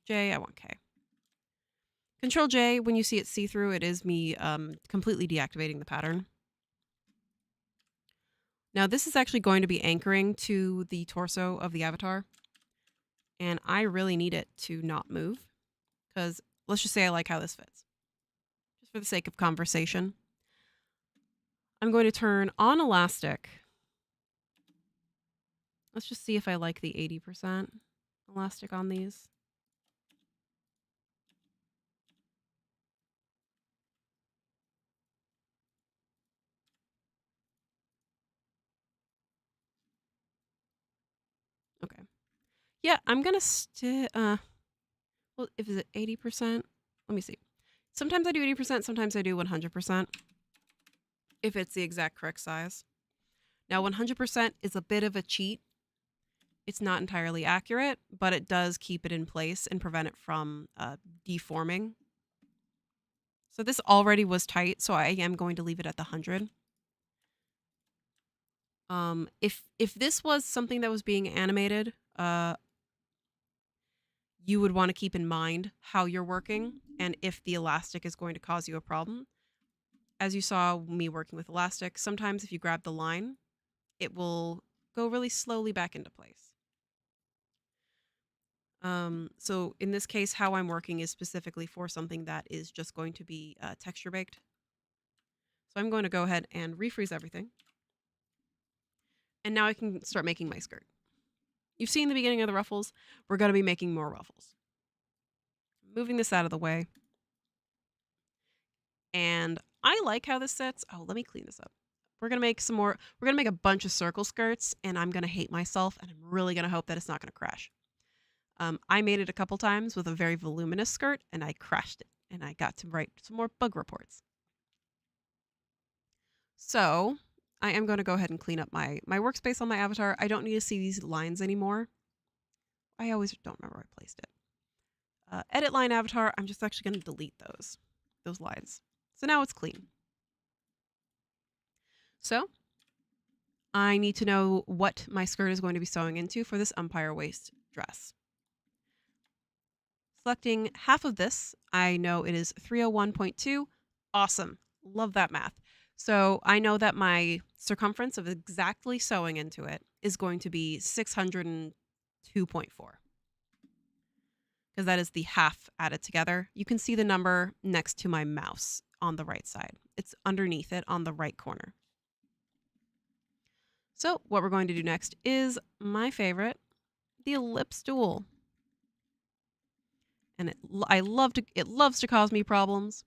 J, I want K. Control J, when you see it see-through, it is me completely deactivating the pattern. Now this is actually going to be anchoring to the torso of the avatar. And I really need it to not move. Because let's just say I like how this fits. Just for the sake of conversation. I'm going to turn on elastic. Let's just see if I like the 80% elastic on these. Okay. Yeah, I'm going to well, if it's 80%, let me see. Sometimes I do 80%, sometimes I do 100%. If it's the exact correct size. Now 100% is a bit of a cheat. It's not entirely accurate, but it does keep it in place and prevent it from deforming. So this already was tight, so I am going to leave it at the 100. If this was something that was being animated, you would want to keep in mind how you're working and if the elastic is going to cause you a problem. As you saw me working with elastic, sometimes if you grab the line, it will go really slowly back into place. So in this case, how I'm working is specifically for something that is just going to be texture baked. So I'm going to go ahead and refreeze everything. And now I can start making my skirt. You've seen the beginning of the ruffles. We're going to be making more ruffles. Moving this out of the way. And I like how this sits. Oh, let me clean this up. We're going to make some more. We're going to make a bunch of circle skirts, and I'm going to hate myself, and I'm really going to hope that it's not going to crash. I made it a couple times with a very voluminous skirt, and I crashed it, and I got to write some more bug reports. So I am going to go ahead and clean up my workspace on my avatar. I don't need to see these lines anymore. I always don't remember where I placed it. Edit line avatar, I'm just actually going to delete those lines. So now it's clean. So I need to know what my skirt is going to be sewing into for this umpire waist dress. Selecting half of this, I know it is 301.2. Awesome. Love that math. So I know that my circumference of exactly sewing into it is going to be 602.4. Because that is the half added together. You can see the number next to my mouse on the right side. It's underneath it on the right corner. So what we're going to do next is my favorite, the ellipse tool. And it loves to cause me problems.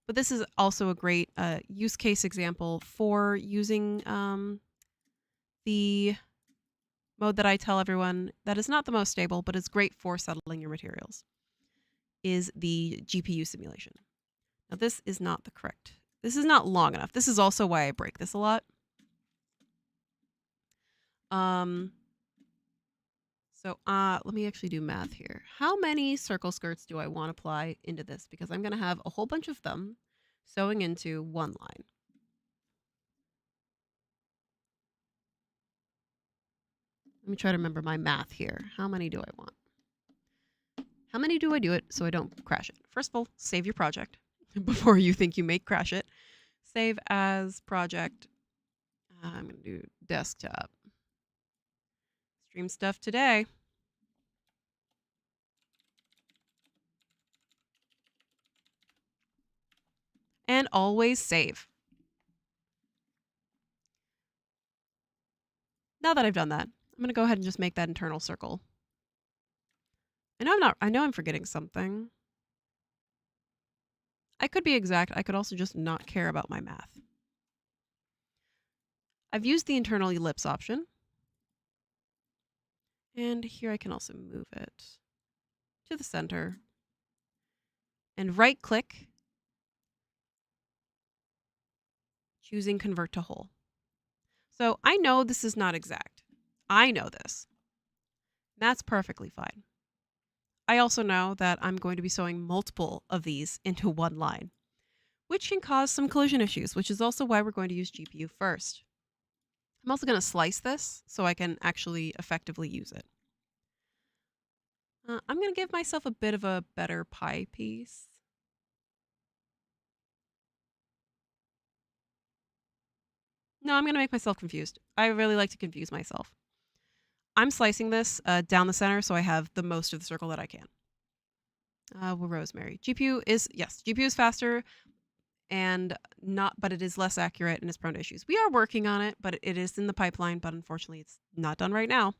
But this is also a great use case example for using the mode that I tell everyone that is not the most stable, but is great for settling your materials, is the GPU simulation. Now this is not the correct. This is not long enough. This is also why I break this a lot. So let me actually do math here. How many circle skirts do I want to apply into this? Because I'm going to have a whole bunch of them sewing into one line. Let me try to remember my math here. How many do I want? How many do I do it so I don't crash it? First of all, save your project before you think you may crash it. Save as project. I'm going to do desktop. Stream stuff today. And always save. Now that I've done that, I'm going to go ahead and just make that internal circle. I know I'm forgetting something. I could be exact. I could also just not care about my math. I've used the internal ellipse option. And here I can also move it to the center. And right click, choosing convert to whole. So I know this is not exact. I know this. That's perfectly fine. I also know that I'm going to be sewing multiple of these into one line, which can cause some collision issues, which is also why we're going to use GPU first. I'm also going to slice this so I can actually effectively use it. I'm going to give myself a bit of a better pie piece. No, I'm going to make myself confused. I really like to confuse myself. I'm slicing this down the center so I have the most of the circle that I can. Rosemary. GPU is faster but it is less accurate and is prone to issues. We are working on it, but it is in the pipeline, but unfortunately it's not done right now.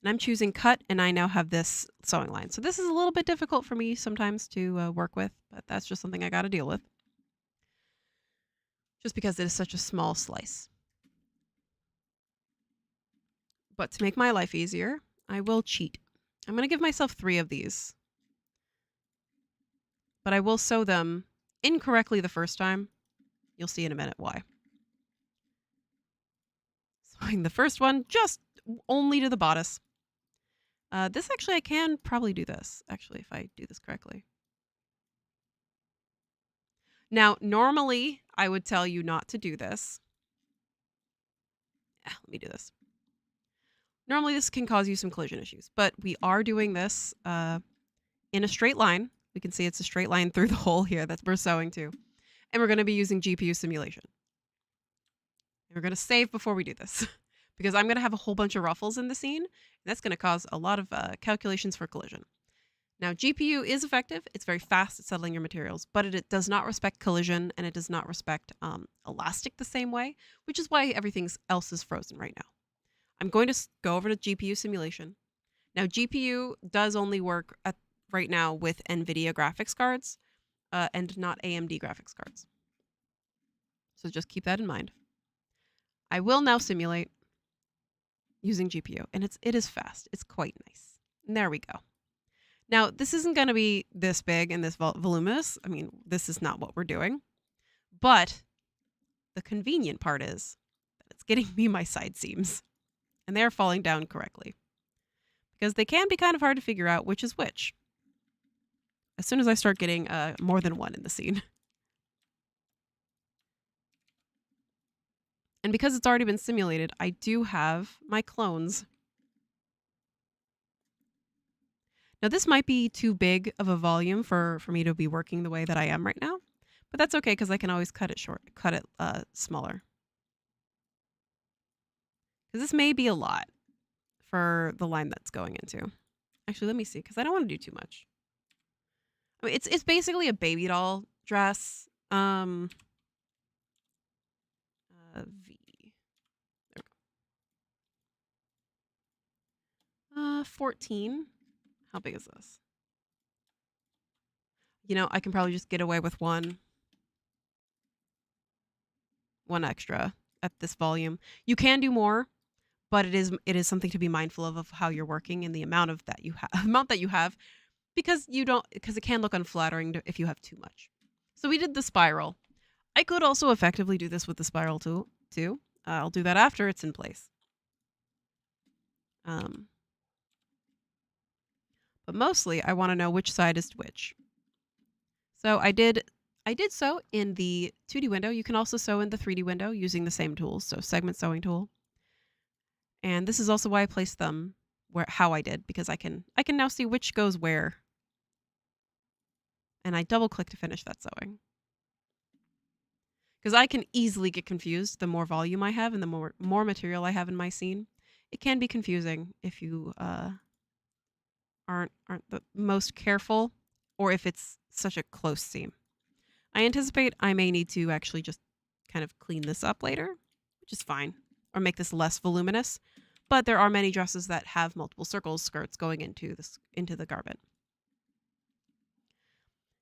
And I'm choosing cut, and I now have this sewing line. So this is a little bit difficult for me sometimes to work with, but that's just something I got to deal with. Just because it is such a small slice. But to make my life easier, I will cheat. I'm going to give myself 3 of these. But I will sew them incorrectly the first time. You'll see in a minute why. Sewing the first one just only to the bodice. This actually, I can probably do this, actually, if I do this correctly. Now, normally, I would tell you not to do this. Let me do this. Normally, this can cause you some collision issues, but we are doing this in a straight line. We can see it's a straight line through the hole here that we're sewing to. And we're going to be using GPU simulation. And we're going to save before we do this because I'm going to have a whole bunch of ruffles in the scene. And that's going to cause a lot of calculations for collision. Now, GPU is effective. It's very fast at settling your materials, but it does not respect collision, and it does not respect elastic the same way, which is why everything else is frozen right now. I'm going to go over to GPU simulation. Now, GPU does only work right now with NVIDIA graphics cards and not AMD graphics cards. So just keep that in mind. I will now simulate using GPU, and it is fast. It's quite nice. And there we go. Now, this isn't going to be this big and this voluminous. I mean, this is not what we're doing. But the convenient part is that it's getting me my side seams. And they're falling down correctly. Because they can be kind of hard to figure out which is which. As soon as I start getting more than one in the scene. And because it's already been simulated, I do have my clones. Now, this might be too big of a volume for me to be working the way that I am right now, but that's okay because I can always cut it smaller. Because this may be a lot for the line that's going into. Actually, let me see, because I don't want to do too much. I mean, it's basically a baby doll dress. V. There we go. 14. How big is this? You know, I can probably just get away with one extra at this volume. You can do more, but it is something to be mindful of how you're working and the amount that you have, because it can look unflattering if you have too much. So we did the spiral. I could also effectively do this with the spiral tool too. I'll do that after it's in place. But mostly I want to know which side is which. So I did sew in the 2D window. You can also sew in the 3D window using the same tools, so segment sewing tool. And this is also why I placed them how I did, because I can now see which goes where. And I double click to finish that sewing. Because I can easily get confused the more volume I have and the more material I have in my scene. It can be confusing if you aren't the most careful, or if it's such a close seam. I anticipate I may need to actually just kind of clean this up later, which is fine, or make this less voluminous. But there are many dresses that have multiple skirts going into the garment.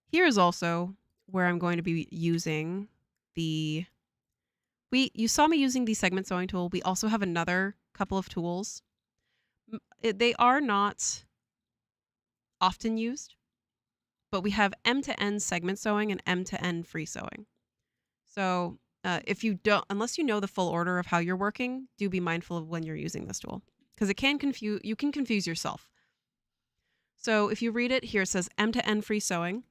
Here is also where I'm going to be using you saw me using the segment sewing tool. We also have another couple of tools. They are not often used, but we have M-to-N segment sewing and M-to-N free sewing. So unless you know the full order of how you're working, do be mindful of when you're using this tool, because you can confuse yourself. So if you read it, here it says M-to-N free sewing.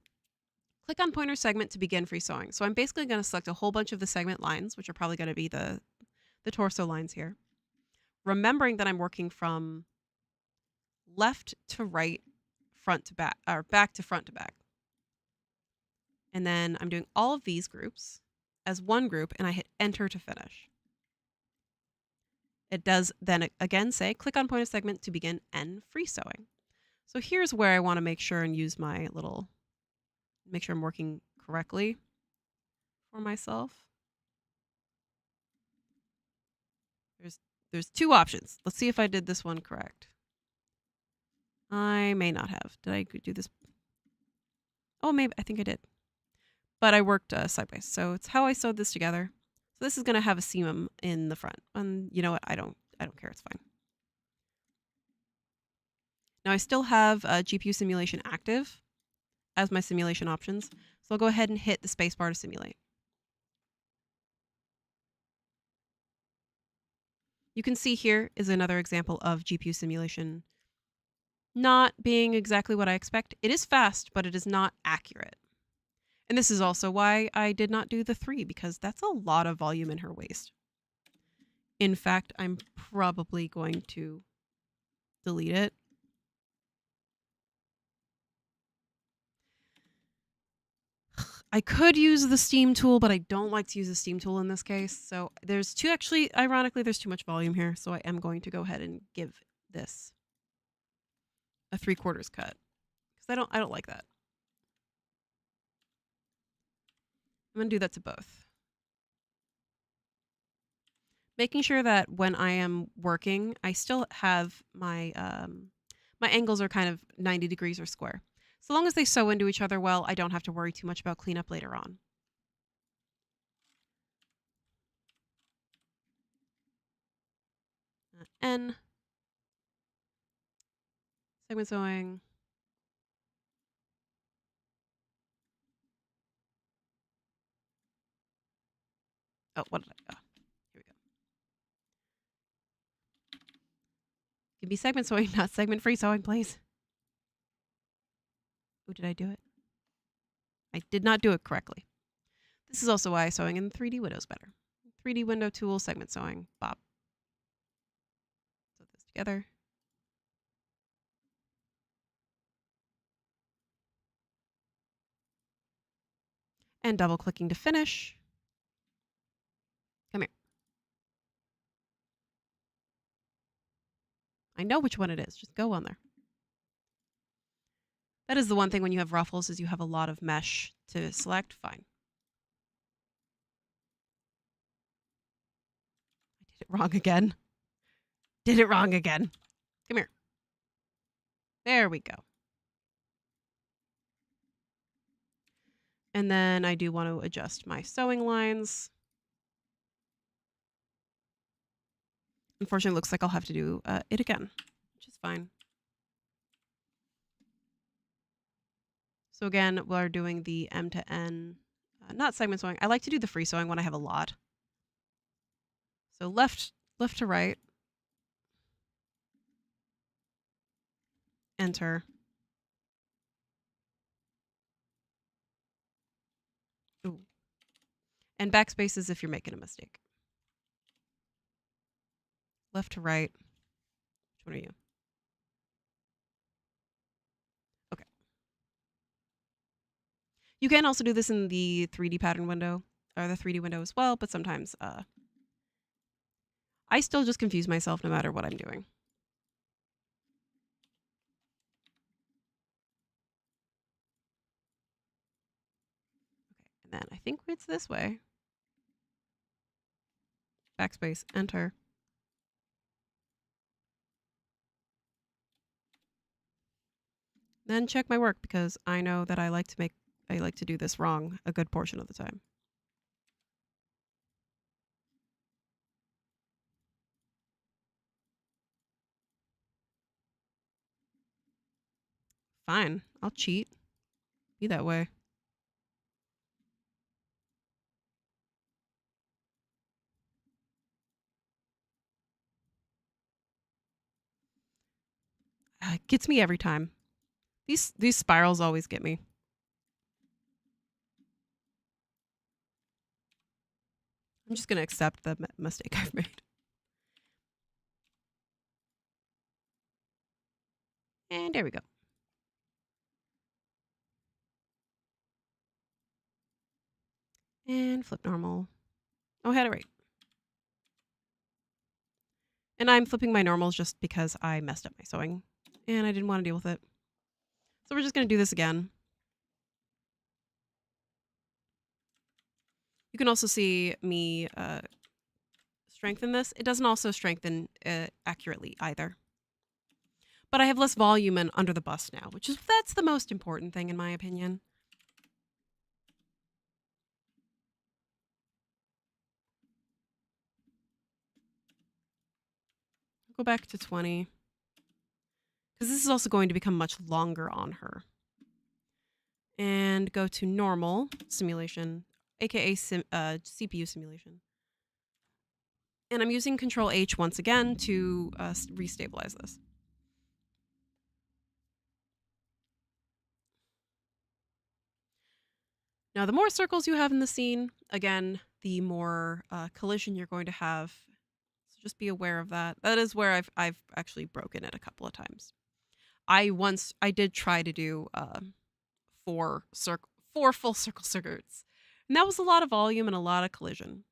Click on pointer segment to begin free sewing. So I'm basically going to select a whole bunch of the segment lines, which are probably going to be the torso lines here. Remembering that I'm working from left to right, front to back, or back to front to back. And then I'm doing all of these groups as one group, and I hit enter to finish. It does then again say, click on pointer segment to begin N free sewing. So here's where I want to make sure and use my make sure I'm working correctly for myself. There's two options. Let's see if I did this one correct. I may not have. Did I do this? Oh, maybe. I think I did. But I worked sideways. So it's how I sewed this together. So this is going to have a seam in the front. And you know what? I don't care. It's fine. Now I still have GPU simulation active as my simulation options. So I'll go ahead and hit the spacebar to simulate. You can see here is another example of GPU simulation not being exactly what I expect. It is fast, but it is not accurate. And this is also why I did not do the 3, because that's a lot of volume in her waist. In fact, I'm probably going to delete it. I could use the steam tool, but I don't like to use the steam tool in this case. So there's two, actually, ironically, there's too much volume here. So I am going to go ahead and give this a 3/4 cut because I don't like that. I'm going to do that to both. Making sure that when I am working, I still have my, my angles are kind of 90 degrees or square. So long as they sew into each other well, I don't have to worry too much about cleanup later on. N. Segment sewing. Oh, what did I? Oh, here we go. Give me segment sewing, not segment free sewing, please. Oh, did I do it? I did not do it correctly. This is also why sewing in 3D window is better. 3D window tool, segment sewing, bop. Sew this together. And double clicking to finish. Come here. I know which one it is. Just go on there. That is the one thing when you have ruffles is you have a lot of mesh to select. Fine. I did it wrong again. Did it wrong again. Come here. There we go. And then I do want to adjust my sewing lines. Unfortunately, it looks like I'll have to do it again, which is fine. So again, we're doing the M to N, not segment sewing. I like to do the free sewing when I have a lot. So left to right. Enter. Ooh. And backspace is if you're making a mistake. Left to right. Which one are you? Okay. You can also do this in the 3D pattern window, or the 3D window as well, but sometimes I still just confuse myself no matter what I'm doing. Okay, and then I think it's this way. Backspace, enter. Then check my work because I know that I like to do this wrong a good portion of the time. Fine, I'll cheat. Be that way. It gets me every time. These spirals always get me. I'm just going to accept the mistake I've made. And there we go. And flip normal. Oh, I had it right. And I'm flipping my normals just because I messed up my sewing. And I didn't want to deal with it. So we're just going to do this again. You can also see me strengthen this. It doesn't also strengthen accurately either. But I have less volume under the bust now, that's the most important thing in my opinion. Go back to 20. Because this is also going to become much longer on her. And go to normal simulation, aka CPU simulation. And I'm using Control H once again to restabilize this. Now, the more circles you have in the scene, again, the more collision you're going to have. So just be aware of that. That is where I've actually broken it a couple of times. I did try to do 4 4 full circle skirts. And that was a lot of volume and a lot of collision.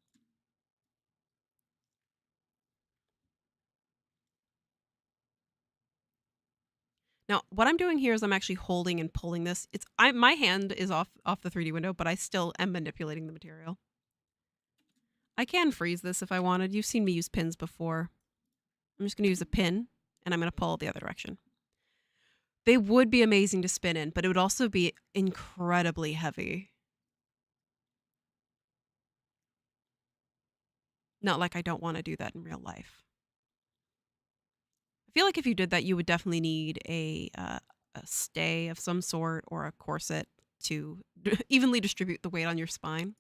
Now, what I'm doing here is I'm actually holding and pulling this. My hand is off the 3D window, but I still am manipulating the material. I can freeze this if I wanted. You've seen me use pins before. I'm just going to use a pin, and I'm going to pull it the other direction. They would be amazing to spin in, but it would also be incredibly heavy. Not like I don't want to do that in real life. I feel like if you did that, you would definitely need a stay of some sort or a corset to evenly distribute the weight on your spine.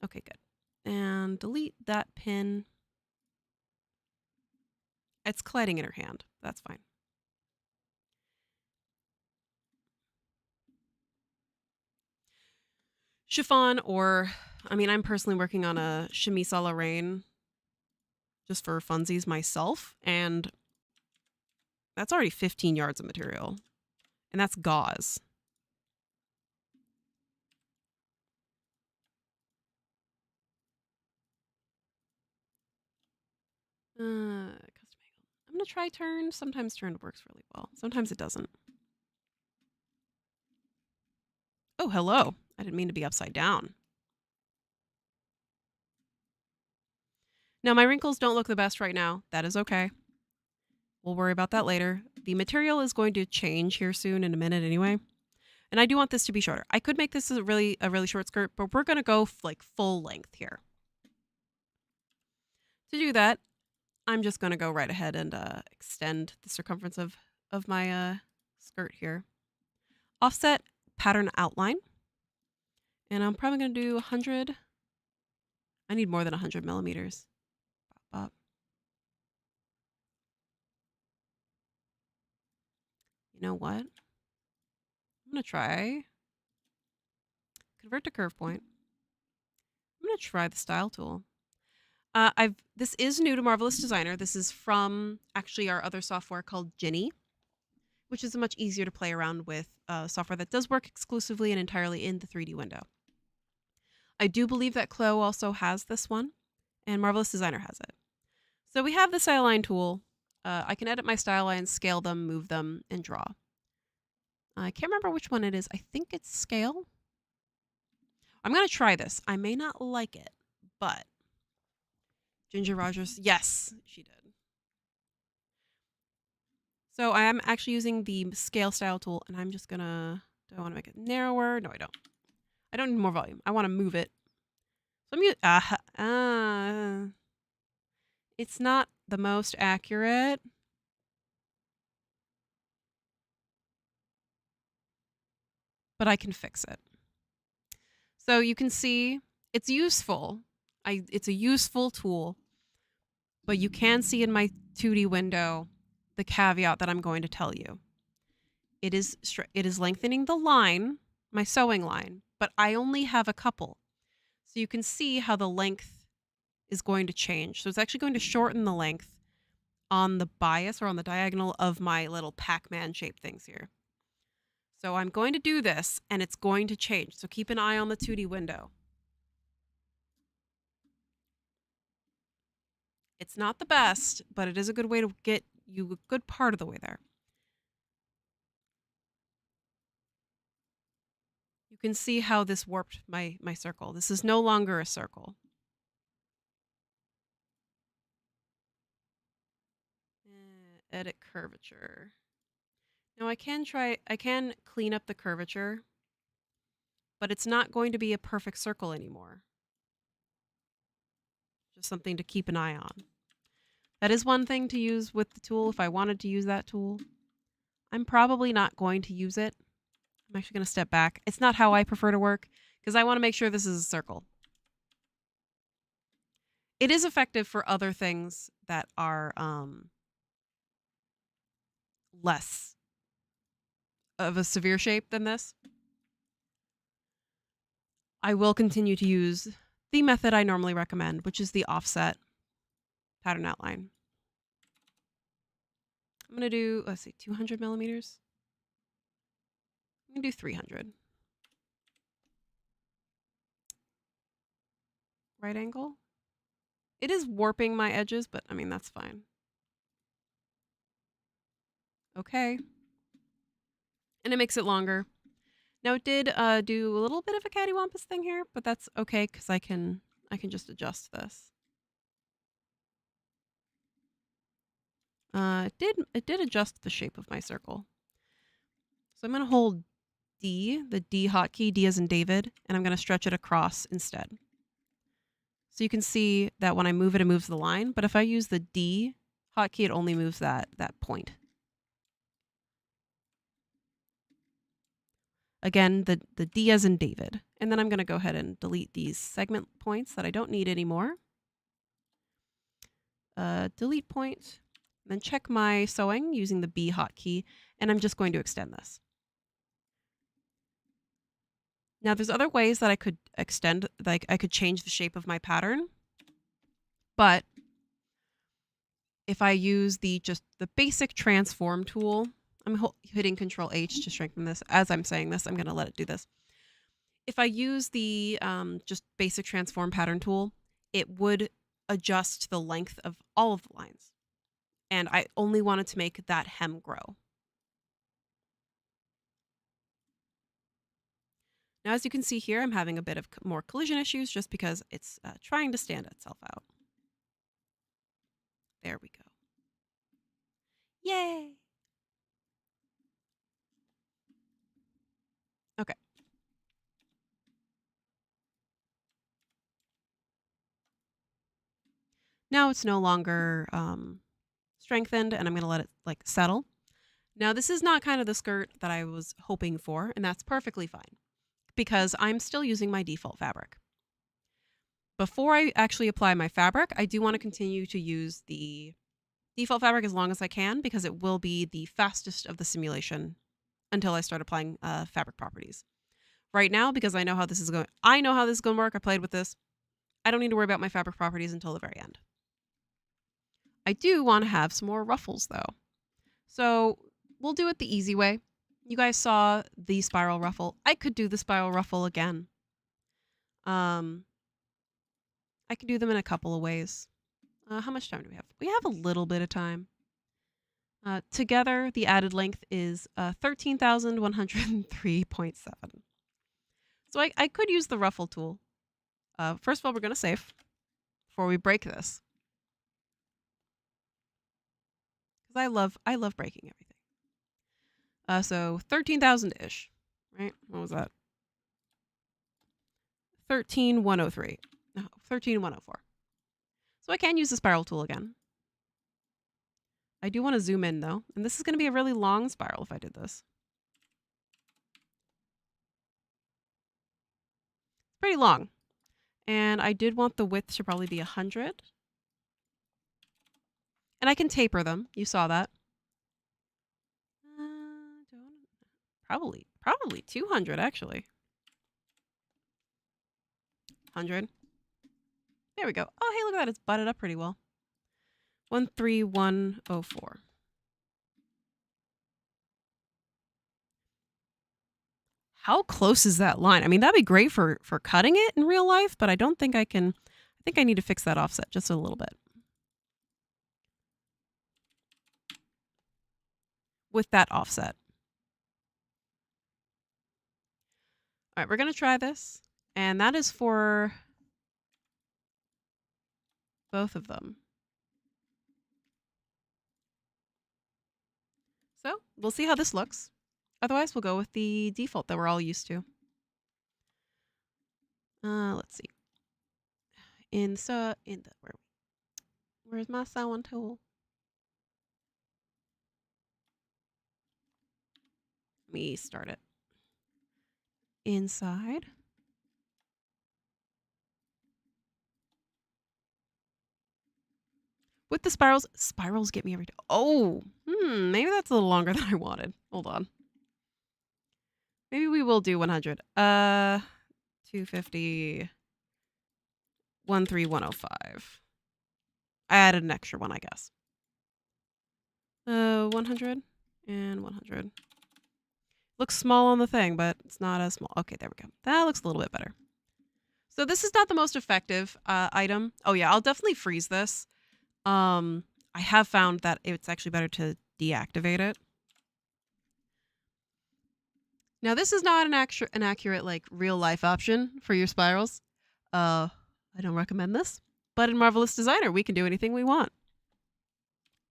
Okay, good. And delete that pin. It's colliding in her hand. That's fine. Chiffon, or, I mean, I'm personally working on a chemise a la reine just for funsies myself, and that's already 15 yards of material, and that's gauze. Custom angle. I'm gonna try turn. Sometimes turn works really well. Sometimes it doesn't. Oh, hello. I didn't mean to be upside down. Now, my wrinkles don't look the best right now. That is okay. We'll worry about that later. The material is going to change here soon in a minute anyway. And I do want this to be shorter. I could make this a really short skirt, but we're going to go like full length here. To do that, I'm just going to go right ahead and extend the circumference of my skirt here. Offset pattern outline. And I'm probably going to do 100. I need more than 100 millimeters. Bop, bop. You know what? I'm going to try convert to curve point. I'm going to try the style tool. This is new to Marvelous Designer. This is from actually our other software called Ginny, which is a much easier to play around with software that does work exclusively and entirely in the 3D window. I do believe that Clo also has this one, and Marvelous Designer has it. So we have the style line tool. I can edit my style lines, scale them, move them, and draw. I can't remember which one it is. I think it's scale. I'm going to try this. I may not like it, but Ginger Rogers, yes, she did. So I am actually using the scale style tool, and I'm just going to, do I want to make it narrower? No, I don't. I don't need more volume. I want to move it. So I'm it's not the most accurate. But I can fix it. So you can see it's useful. It's a useful tool, but you can see in my 2D window the caveat that I'm going to tell you. It is lengthening the line, my sewing line, but I only have a couple. So you can see how the length is going to change. So it's actually going to shorten the length on the bias or on the diagonal of my little Pac-Man shaped things here. So I'm going to do this, and it's going to change. So keep an eye on the 2D window. It's not the best, but it is a good way to get you a good part of the way there. You can see how this warped my circle. This is no longer a circle. Edit curvature. Now I can clean up the curvature, but it's not going to be a perfect circle anymore. Just something to keep an eye on. That is one thing to use with the tool if I wanted to use that tool. I'm probably not going to use it. I'm actually going to step back. It's not how I prefer to work because I want to make sure this is a circle. It is effective for other things that are less of a severe shape than this. I will continue to use the method I normally recommend, which is the offset pattern outline. I'm going to do, let's see, 200 millimeters. I'm can do 300. Right angle. It is warping my edges, but I mean, that's fine. Okay. And it makes it longer. Now it did do a little bit of a cattywampus thing here, but that's okay because I can just adjust this. It did adjust the shape of my circle. So I'm gonna hold D, the D hotkey, D as in David, and I'm gonna stretch it across instead. So you can see that when I move it, it moves the line, but if I use the D hotkey, it only moves that point. Again, the D as in David. And then I'm gonna go ahead and delete these segment points that I don't need anymore. Delete point, then check my sewing using the B hotkey, and I'm just going to extend this. Now there's other ways that I could extend, like I could change the shape of my pattern, but if I use just the basic transform tool, I'm hitting Control H to shrink from this. As I'm saying this, I'm gonna let it do this. If I use the just basic transform pattern tool, it would adjust the length of all of the lines. And I only wanted to make that hem grow. Now, as you can see here, I'm having a bit of more collision issues just because it's trying to stand itself out. There we go. Yay! Okay. Now it's no longer strengthened, and I'm going to let it like settle. Now, this is not kind of the skirt that I was hoping for, and that's perfectly fine because I'm still using my default fabric. Before I actually apply my fabric, I do want to continue to use the default fabric as long as I can because it will be the fastest of the simulation until I start applying fabric properties. Right now, because I know how this is going to work. I played with this. I don't need to worry about my fabric properties until the very end. I do want to have some more ruffles though. So we'll do it the easy way. You guys saw the spiral ruffle. I could do the spiral ruffle again. I could do them in a couple of ways. How much time do we have? We have a little bit of time. Together, the added length is 13,103.7. So I could use the ruffle tool. First of all, we're going to save before we break this. Because I love breaking everything. So 13,000-ish, right? What was that? 13,103. No, 13,104. So I can use the spiral tool again. I do want to zoom in though, and this is going to be a really long spiral if I did this. Pretty long. And I did want the width to probably be 100. And I can taper them. You saw that. Probably 200 actually. 100. There we go. Oh, hey, look at that. It's butted up pretty well. 13104. How close is that line? I mean, that'd be great for cutting it in real life, but I don't think I can. I think I need to fix that offset just a little bit. With that offset. All right, we're going to try this. And that is for both of them. So we'll see how this looks. Otherwise, we'll go with the default that we're all used to. Let's see. Where's my sewing tool? Let me start it. Inside. With the spirals get me every time. Oh, maybe that's a little longer than I wanted. Hold on. Maybe we will do 100. 250. 13105. I added an extra one, I guess. 100 and 100. Looks small on the thing, but it's not as small. Okay, there we go. That looks a little bit better. So this is not the most effective item. Oh yeah, I'll definitely freeze this. I have found that it's actually better to deactivate it. Now this is not an accurate like real life option for your spirals. I don't recommend this. But in Marvelous Designer, we can do anything we want.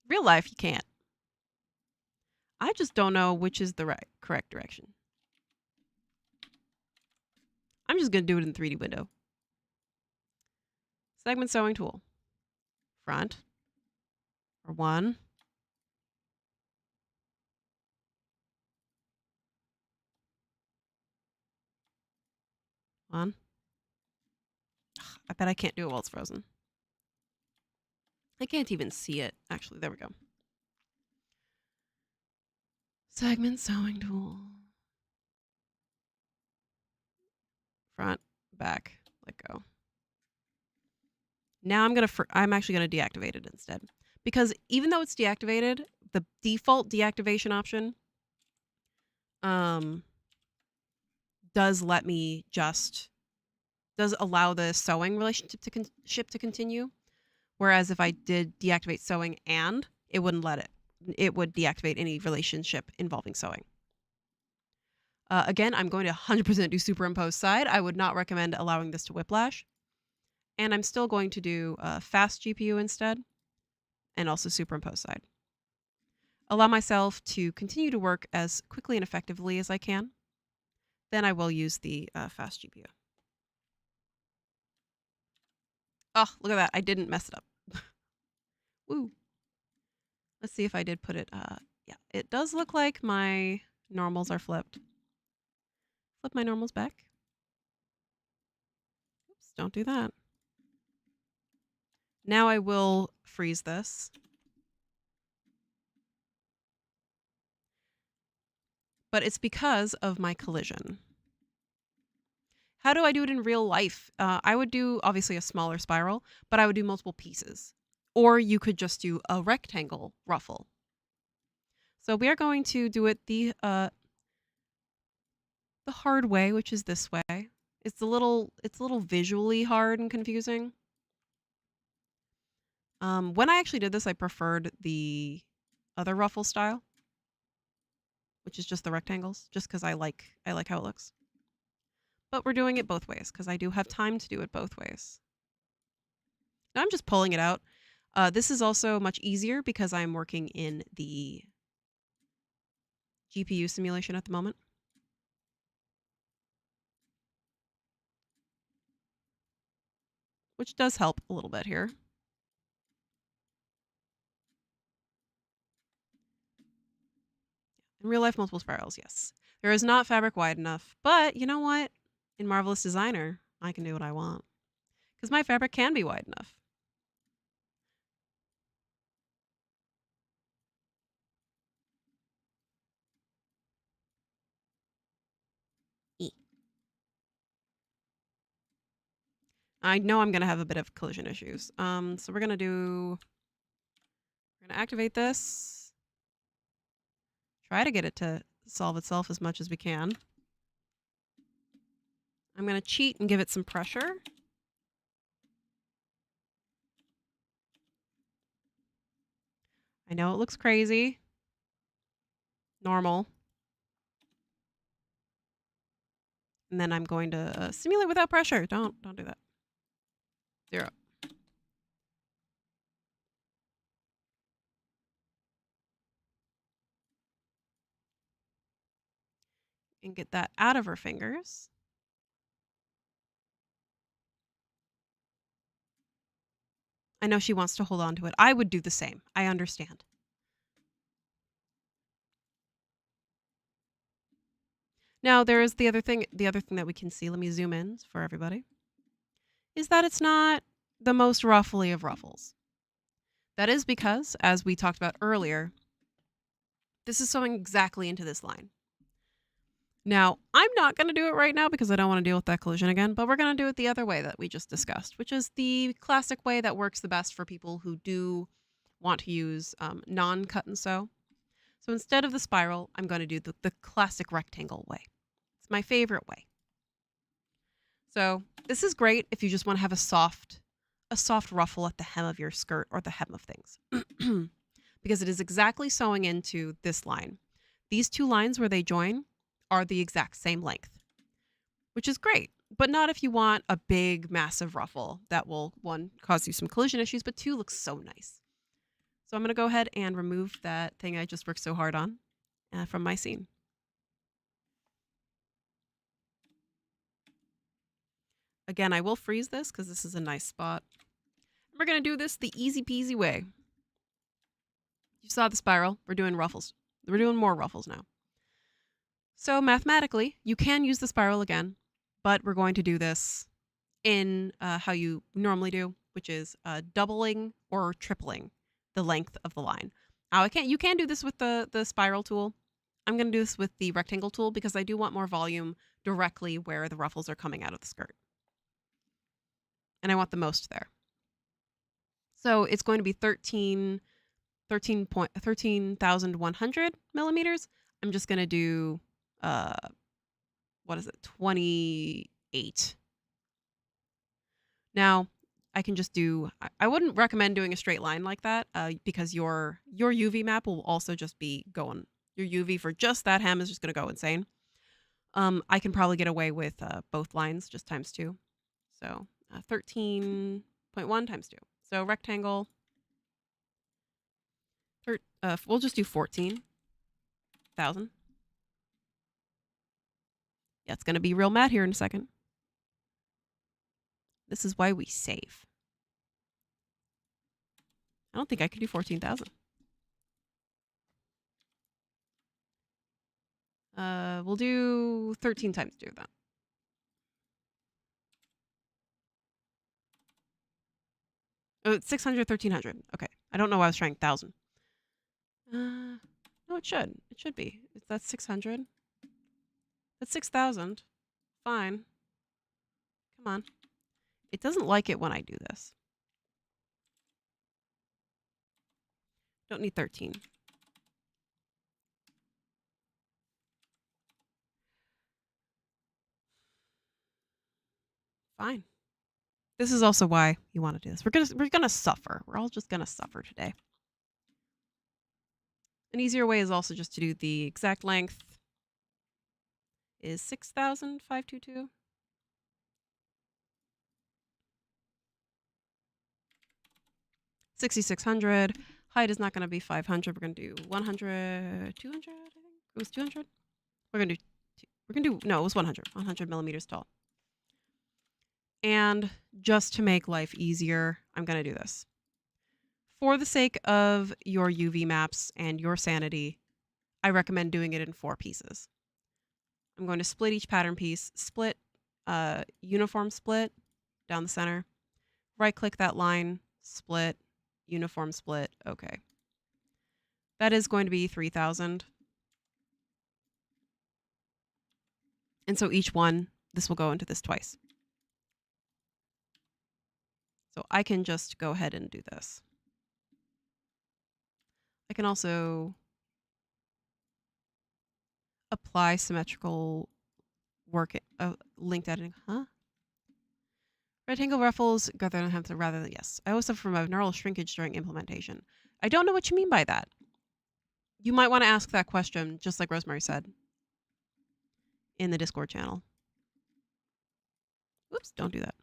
Real life, you can't. I just don't know which is the correct direction. I'm just going to do it in 3D window. Segment sewing tool. Front. Or 1. Ugh, I bet I can't do it while it's frozen. I can't even see it. Actually, there we go. Segment sewing tool. Front, back, let go. Now I'm actually gonna deactivate it instead, because even though it's deactivated, the default deactivation option does allow the sewing relationship to continue. Whereas if I did deactivate sewing and it wouldn't let it. It would deactivate any relationship involving sewing. Again, I'm going to 100% do superimpose side. I would not recommend allowing this to whiplash. And I'm still going to do fast GPU instead, and also superimpose side. Allow myself to continue to work as quickly and effectively as I can. Then I will use the fast GPU. Oh, look at that. I didn't mess it up. Woo. Let's see if I did put it. Yeah, it does look like my normals are flipped. Flip my normals back. Oops, don't do that. Now I will freeze this. But it's because of my collision. How do I do it in real life? I would do, obviously, a smaller spiral, but I would do multiple pieces. Or you could just do a rectangle ruffle. So we are going to do it the hard way, which is this way. It's a little visually hard and confusing. When I actually did this, I preferred the other ruffle style, which is just the rectangles, just because I like how it looks. But we're doing it both ways because I do have time to do it both ways. Now I'm just pulling it out. This is also much easier because I'm working in the GPU simulation at the moment. Which does help a little bit here. In real life, multiple spirals, yes. There is not fabric wide enough, but you know what? In Marvelous Designer, I can do what I want. Because my fabric can be wide enough. I know I'm going to have a bit of collision issues. So we're going to activate this. Try to get it to solve itself as much as we can. I'm going to cheat and give it some pressure. I know it looks crazy. Normal. And then I'm going to simulate without pressure. Don't do that. 0. And get that out of her fingers. I know she wants to hold on to it. I would do the same. I understand. Now, there is the other thing that we can see, let me zoom in for everybody, is that it's not the most ruffly of ruffles. That is because, as we talked about earlier, this is sewing exactly into this line. Now, I'm not going to do it right now because I don't want to deal with that collision again, but we're going to do it the other way that we just discussed, which is the classic way that works the best for people who do want to use non-cut and sew. So instead of the spiral, I'm going to do the classic rectangle way. It's my favorite way. So this is great if you just want to have a soft ruffle at the hem of your skirt or the hem of things. Because it is exactly sewing into this line. These two lines where they join are the exact same length, which is great, but not if you want a big, massive ruffle that will, one, cause you some collision issues, but two, looks so nice. So I'm going to go ahead and remove that thing I just worked so hard on from my scene. Again, I will freeze this because this is a nice spot. We're going to do this the easy peasy way. You saw the spiral. We're doing ruffles. We're doing more ruffles now. So mathematically, you can use the spiral again, but we're going to do this in how you normally do, which is doubling or tripling the length of the line. Now, you can do this with the spiral tool. I'm going to do this with the rectangle tool because I do want more volume directly where the ruffles are coming out of the skirt. And I want the most there. So it's going to be 13,100 millimeters. I'm just going to do, 28. Now, I can just do, I wouldn't recommend doing a straight line like that because your UV map will also just be going, your UV for just that hem is just going to go insane. I can probably get away with both lines, just times 2. So 13.1 times 2. So rectangle, we'll just do 14,000. Yeah, it's going to be real mad here in a second. This is why we save. I don't think I could do 14,000. We'll do 13 times 2 then. Oh, it's 600, 1300. Okay. I don't know why I was trying 1,000. No, it should. It should be. That's 600. That's 6,000. Fine. Come on. It doesn't like it when I do this. Don't need 13. Fine. This is also why you want to do this. We're gonna suffer. We're all just gonna suffer today. An easier way is also just to do the exact length is 6,522. 6,600. Height is not going to be 500. We're going to do 100, 200. I think it was 200. We're going to do. No, it was 100. 100 millimeters tall. And just to make life easier, I'm going to do this. For the sake of your UV maps and your sanity, I recommend doing it in 4 pieces. I'm going to split each pattern piece, split, uniform split down the center, right click that line, split, uniform split. Okay. That is going to be 3,000. And so each one, this will go into this twice. So I can just go ahead and do this. I can also apply symmetrical linked editing. Huh? Rectangle ruffles rather than yes. I always suffer from a neural shrinkage during implementation. I don't know what you mean by that. You might want to ask that question, just like Rosemary said, in the Discord channel. Oops, don't do that.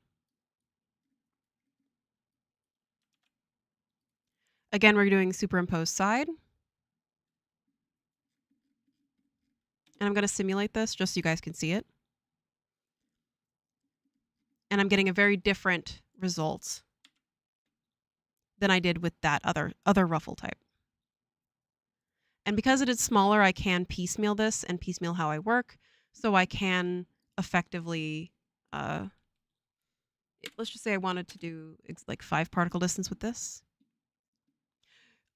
Again, we're doing superimpose side. And I'm going to simulate this just so you guys can see it. And I'm getting a very different result than I did with that other ruffle type. And because it is smaller, I can piecemeal this and piecemeal how I work. So I can effectively, let's just say I wanted to do like 5 particle distance with this.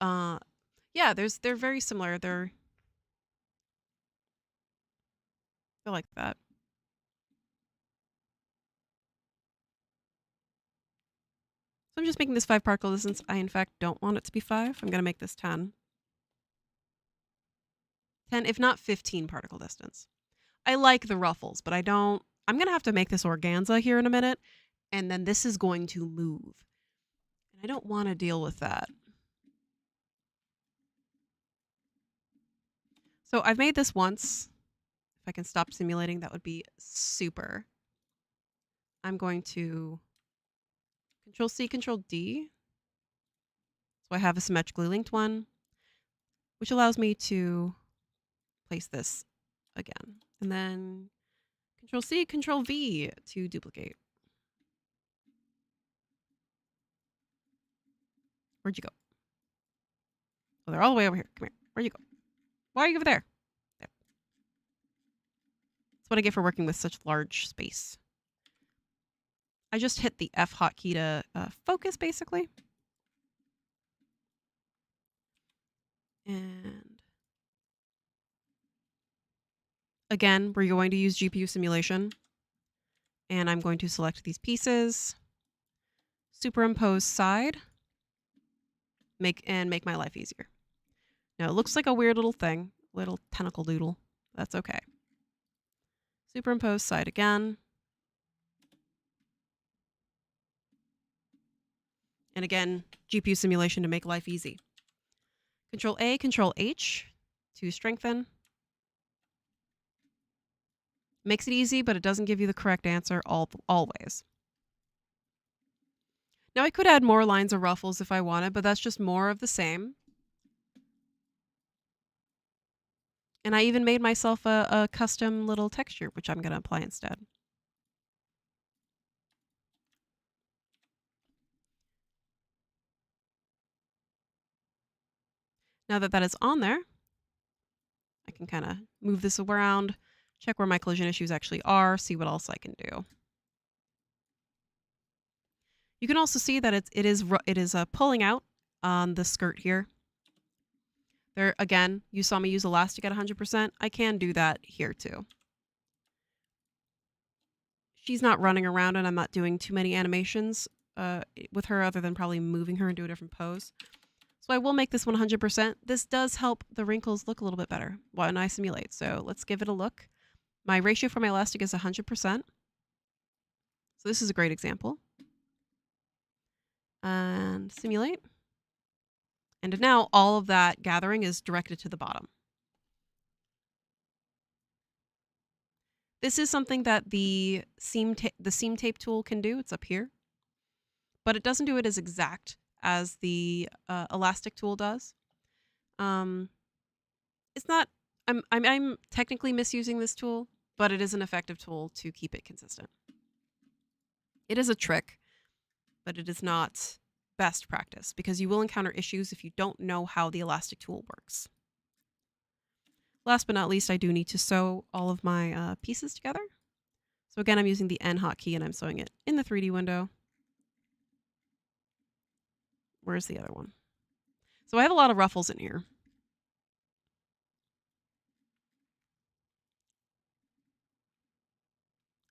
Yeah, they're very similar. They're like that. So I'm just making this 5 particle distance. I, in fact, don't want it to be 5. I'm going to make this 10. 10, if not 15 particle distance. I like the ruffles, but I don't. I'm going to have to make this organza here in a minute, and then this is going to move. And I don't want to deal with that. So I've made this once. If I can stop simulating, that would be super. I'm going to Control-C, Control-D. So I have a symmetrically linked one, which allows me to place this again. And then Control-C, Control-V to duplicate. Where'd you go? Oh, they're all the way over here. Come here. Where'd you go? Why are you over there? There. That's what I get for working with such large space. I just hit the F hotkey to focus, basically. And again, we're going to use GPU simulation. And I'm going to select these pieces, superimpose side, make my life easier. Now it looks like a weird little thing, little tentacle doodle. That's okay. Superimpose side again. And again, GPU simulation to make life easy. Control-A, Control-H to strengthen. Makes it easy, but it doesn't give you the correct answer always. Now I could add more lines of ruffles if I wanted, but that's just more of the same. And I even made myself a custom little texture, which I'm going to apply instead. Now that that is on there, I can kind of move this around, check where my collision issues actually are, see what else I can do. You can also see that it is pulling out on the skirt here. There again, you saw me use elastic at 100%. I can do that here too. She's not running around and I'm not doing too many animations with her other than probably moving her into a different pose. So I will make this 100%. This does help the wrinkles look a little bit better when I simulate. So let's give it a look. My ratio for my elastic is 100%. So this is a great example. And simulate. And now all of that gathering is directed to the bottom. This is something that the seam tape tool can do. It's up here. But it doesn't do it as exact as the elastic tool does. It's not. I'm technically misusing this tool, but it is an effective tool to keep it consistent. It is a trick, but it is not best practice because you will encounter issues if you don't know how the elastic tool works. Last but not least, I do need to sew all of my pieces together. So again, I'm using the N hotkey and I'm sewing it in the 3D window. Where's the other one? So I have a lot of ruffles in here.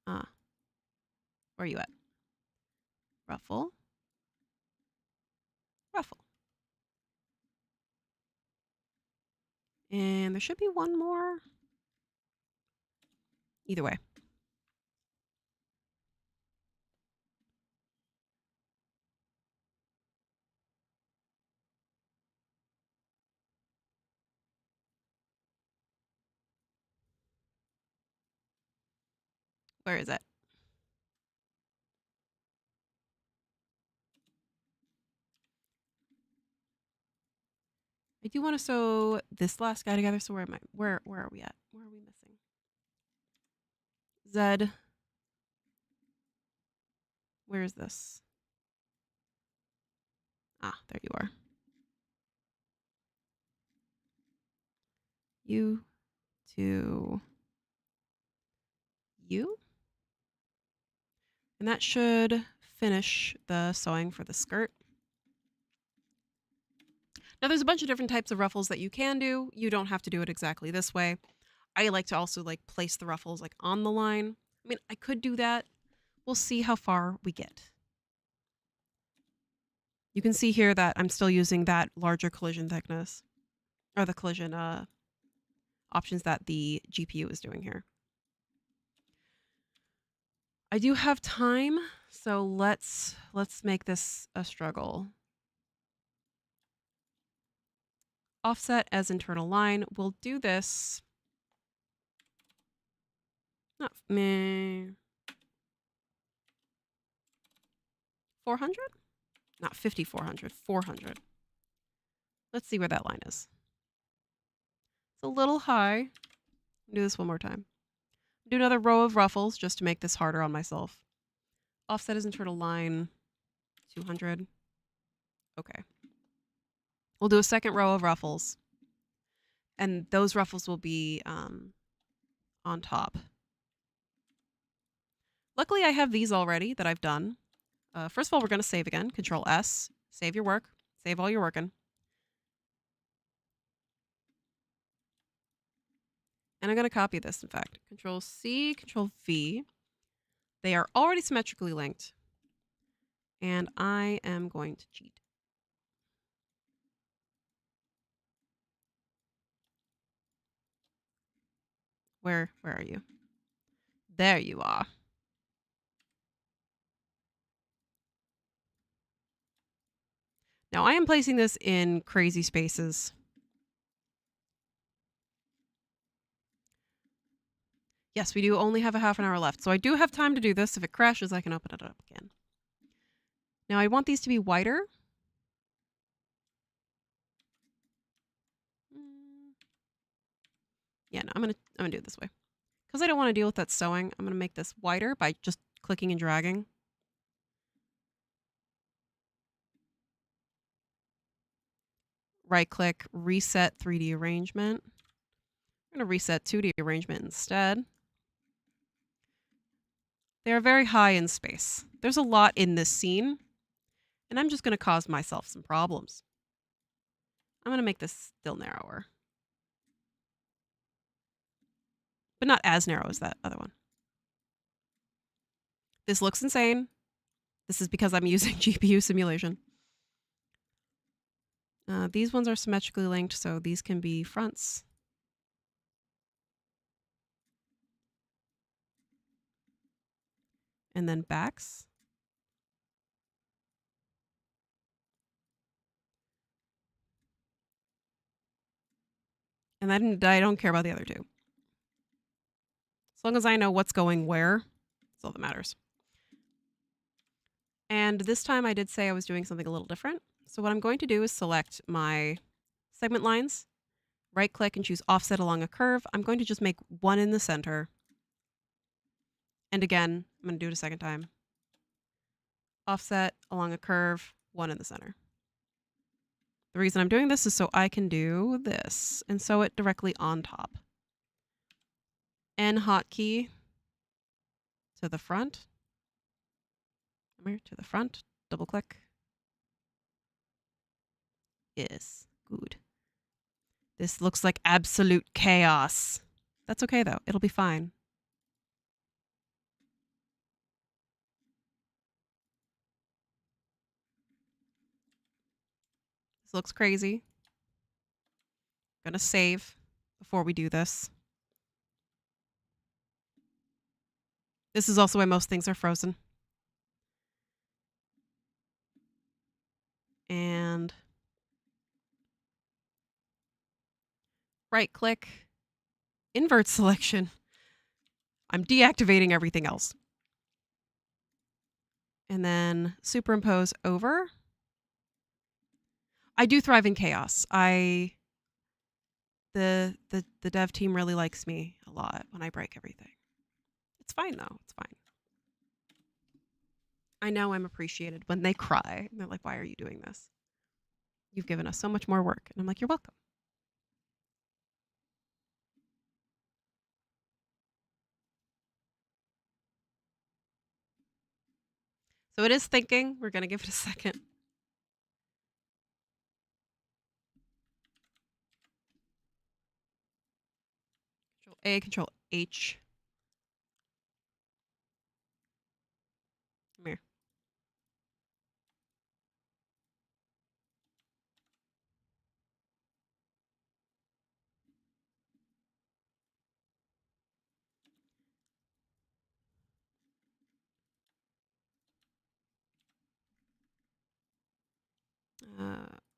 Where are you at? Ruffle. Ruffle. And there should be one more. Either way. Where is it? I do want to sew this last guy together. So where am I? Where are we at? Where are we missing? Z. Where is this? Ah, there you are. U to U. And that should finish the sewing for the skirt. Now there's a bunch of different types of ruffles that you can do. You don't have to do it exactly this way. I like to also place the ruffles on the line. I mean, I could do that. We'll see how far we get. You can see here that I'm still using that larger collision thickness or the collision options that the GPU is doing here. I do have time, so let's make this a struggle. Offset as internal line. We'll do this. Not meh. 400? Not 5400, 400. Let's see where that line is. It's a little high. Do this one more time. Do another row of ruffles just to make this harder on myself. Offset as internal line 200. Okay. We'll do a second row of ruffles. And those ruffles will be on top. Luckily, I have these already that I've done. First of all, we're going to save again. Control S. Save your work. Save all your working. And I'm going to copy this, in fact. Control C, Control V. They are already symmetrically linked. And I am going to cheat. Where are you? There you are. Now I am placing this in crazy spaces. Yes, we do only have a half an hour left. So I do have time to do this. If it crashes, I can open it up again. Now I want these to be wider. Yeah, no, I'm gonna do it this way. Because I don't want to deal with that sewing, I'm gonna make this wider by just clicking and dragging. Right click, reset 3D arrangement. I'm gonna reset 2D arrangement instead. They are very high in space. There's a lot in this scene, and I'm just gonna cause myself some problems. I'm gonna make this still narrower. But not as narrow as that other one. This looks insane. This is because I'm using GPU simulation. These ones are symmetrically linked, so these can be fronts. And then backs. And I don't care about the other two. As long as I know what's going where, that's all that matters. And this time I did say I was doing something a little different. So what I'm going to do is select my segment lines, right click and choose offset along a curve. I'm going to just make one in the center. And again, I'm going to do it a second time. Offset along a curve, one in the center. The reason I'm doing this is so I can do this and sew it directly on top. N hotkey to the front. Come here to the front, double click. Yes, good. This looks like absolute chaos. That's okay though, it'll be fine. This looks crazy. I'm gonna save before we do this. This is also why most things are frozen. And right click, invert selection. I'm deactivating everything else. And then superimpose over. I do thrive in chaos. The dev team really likes me a lot when I break everything. It's fine though, it's fine. I know I'm appreciated when they cry. And they're like, why are you doing this? You've given us so much more work. And I'm like, you're welcome. So it is thinking. We're going to give it a second. Control A, Control H. Come here.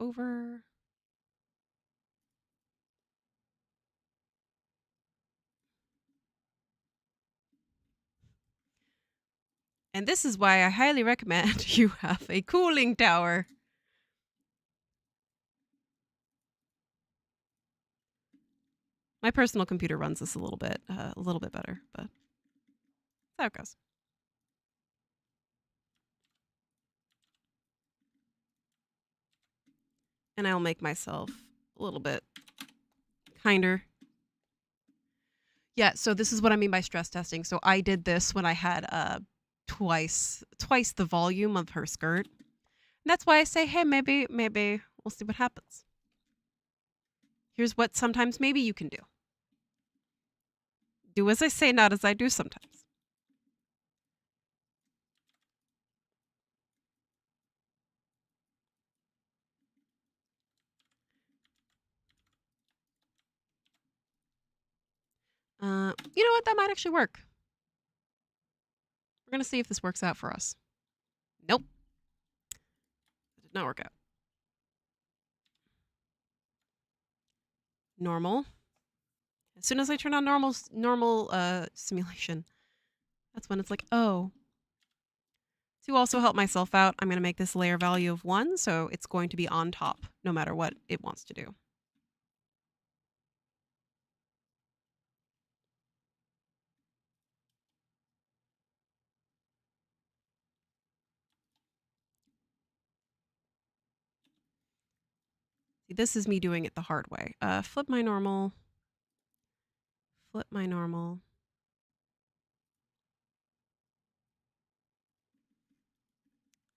over. And this is why I highly recommend you have a cooling tower. My personal computer runs this a little bit better, but that's how it goes. And I'll make myself a little bit kinder. Yeah, so this is what I mean by stress testing. So I did this when I had twice the volume of her skirt. And that's why I say, hey, maybe we'll see what happens. Here's what sometimes maybe you can do. Do as I say, not as I do sometimes. You know what? That might actually work. We're going to see if this works out for us. Nope. It did not work out. Normal. As soon as I turn on normal simulation, that's when it's like, oh. To also help myself out, I'm going to make this layer value of 1, so it's going to be on top no matter what it wants to do. See, this is me doing it the hard way. Flip my normal. Flip my normal.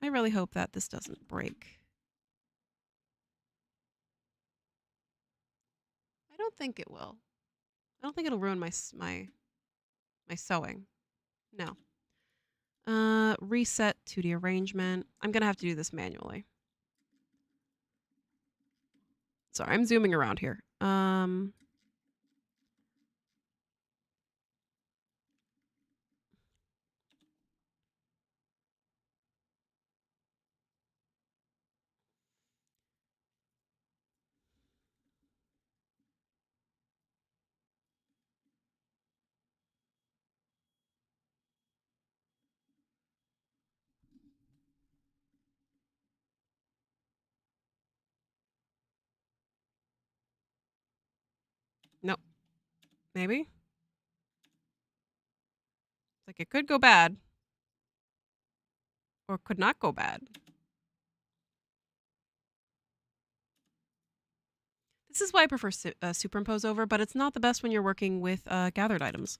I really hope that this doesn't break. I don't think it will. I don't think it'll ruin my sewing. No. Reset 2D arrangement. I'm gonna have to do this manually. Sorry, I'm zooming around here. Nope. Maybe. Like it could go bad. Or could not go bad. This is why I prefer superimpose over, but it's not the best when you're working with gathered items.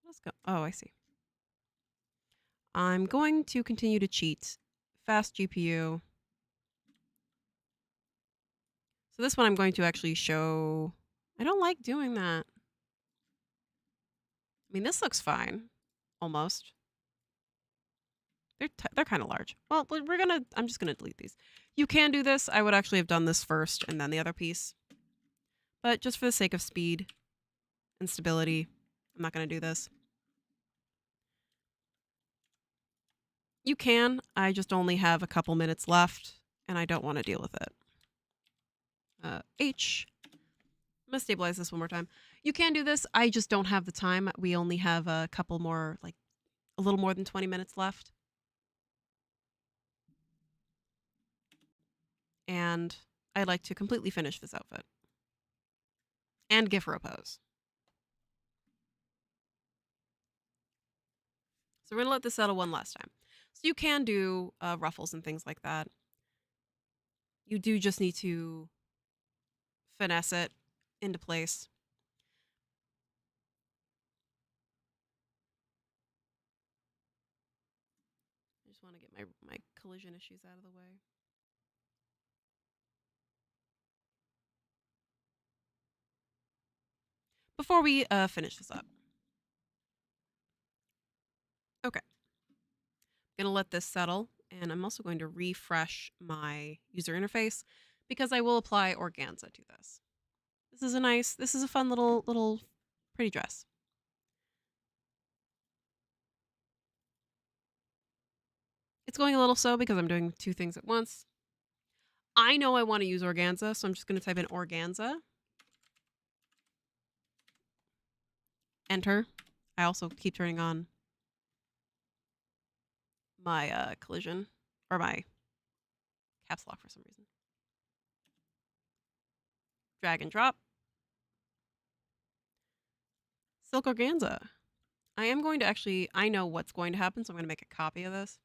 Let's go. Oh, I see. I'm going to continue to cheat. Fast GPU. So this one I'm going to actually show. I don't like doing that. I mean, this looks fine. Almost. They're kind of large. Well, I'm just gonna delete these. You can do this. I would actually have done this first and then the other piece. But just for the sake of speed and stability, I'm not gonna do this. You can. I just only have a couple minutes left and I don't want to deal with it. H. I'm gonna stabilize this one more time. You can do this. I just don't have the time. We only have a couple more, like a little more than 20 minutes left. And I'd like to completely finish this outfit. And give her a pose. So we're gonna let this settle one last time. So you can do ruffles and things like that. You do just need to finesse it into place. I just want to get my collision issues out of the way. Before we finish this up. Okay. I'm going to let this settle, and I'm also going to refresh my user interface because I will apply organza to this. This is a fun little pretty dress. it's going a little slow because I'm doing 2 things at once. I know I want to use organza, so I'm just going to type in organza. Enter. I also keep turning on my collision or my caps lock for some reason. Drag and drop. Silk organza. I am going to actually, I know what's going to happen, so I'm going to make a copy of this.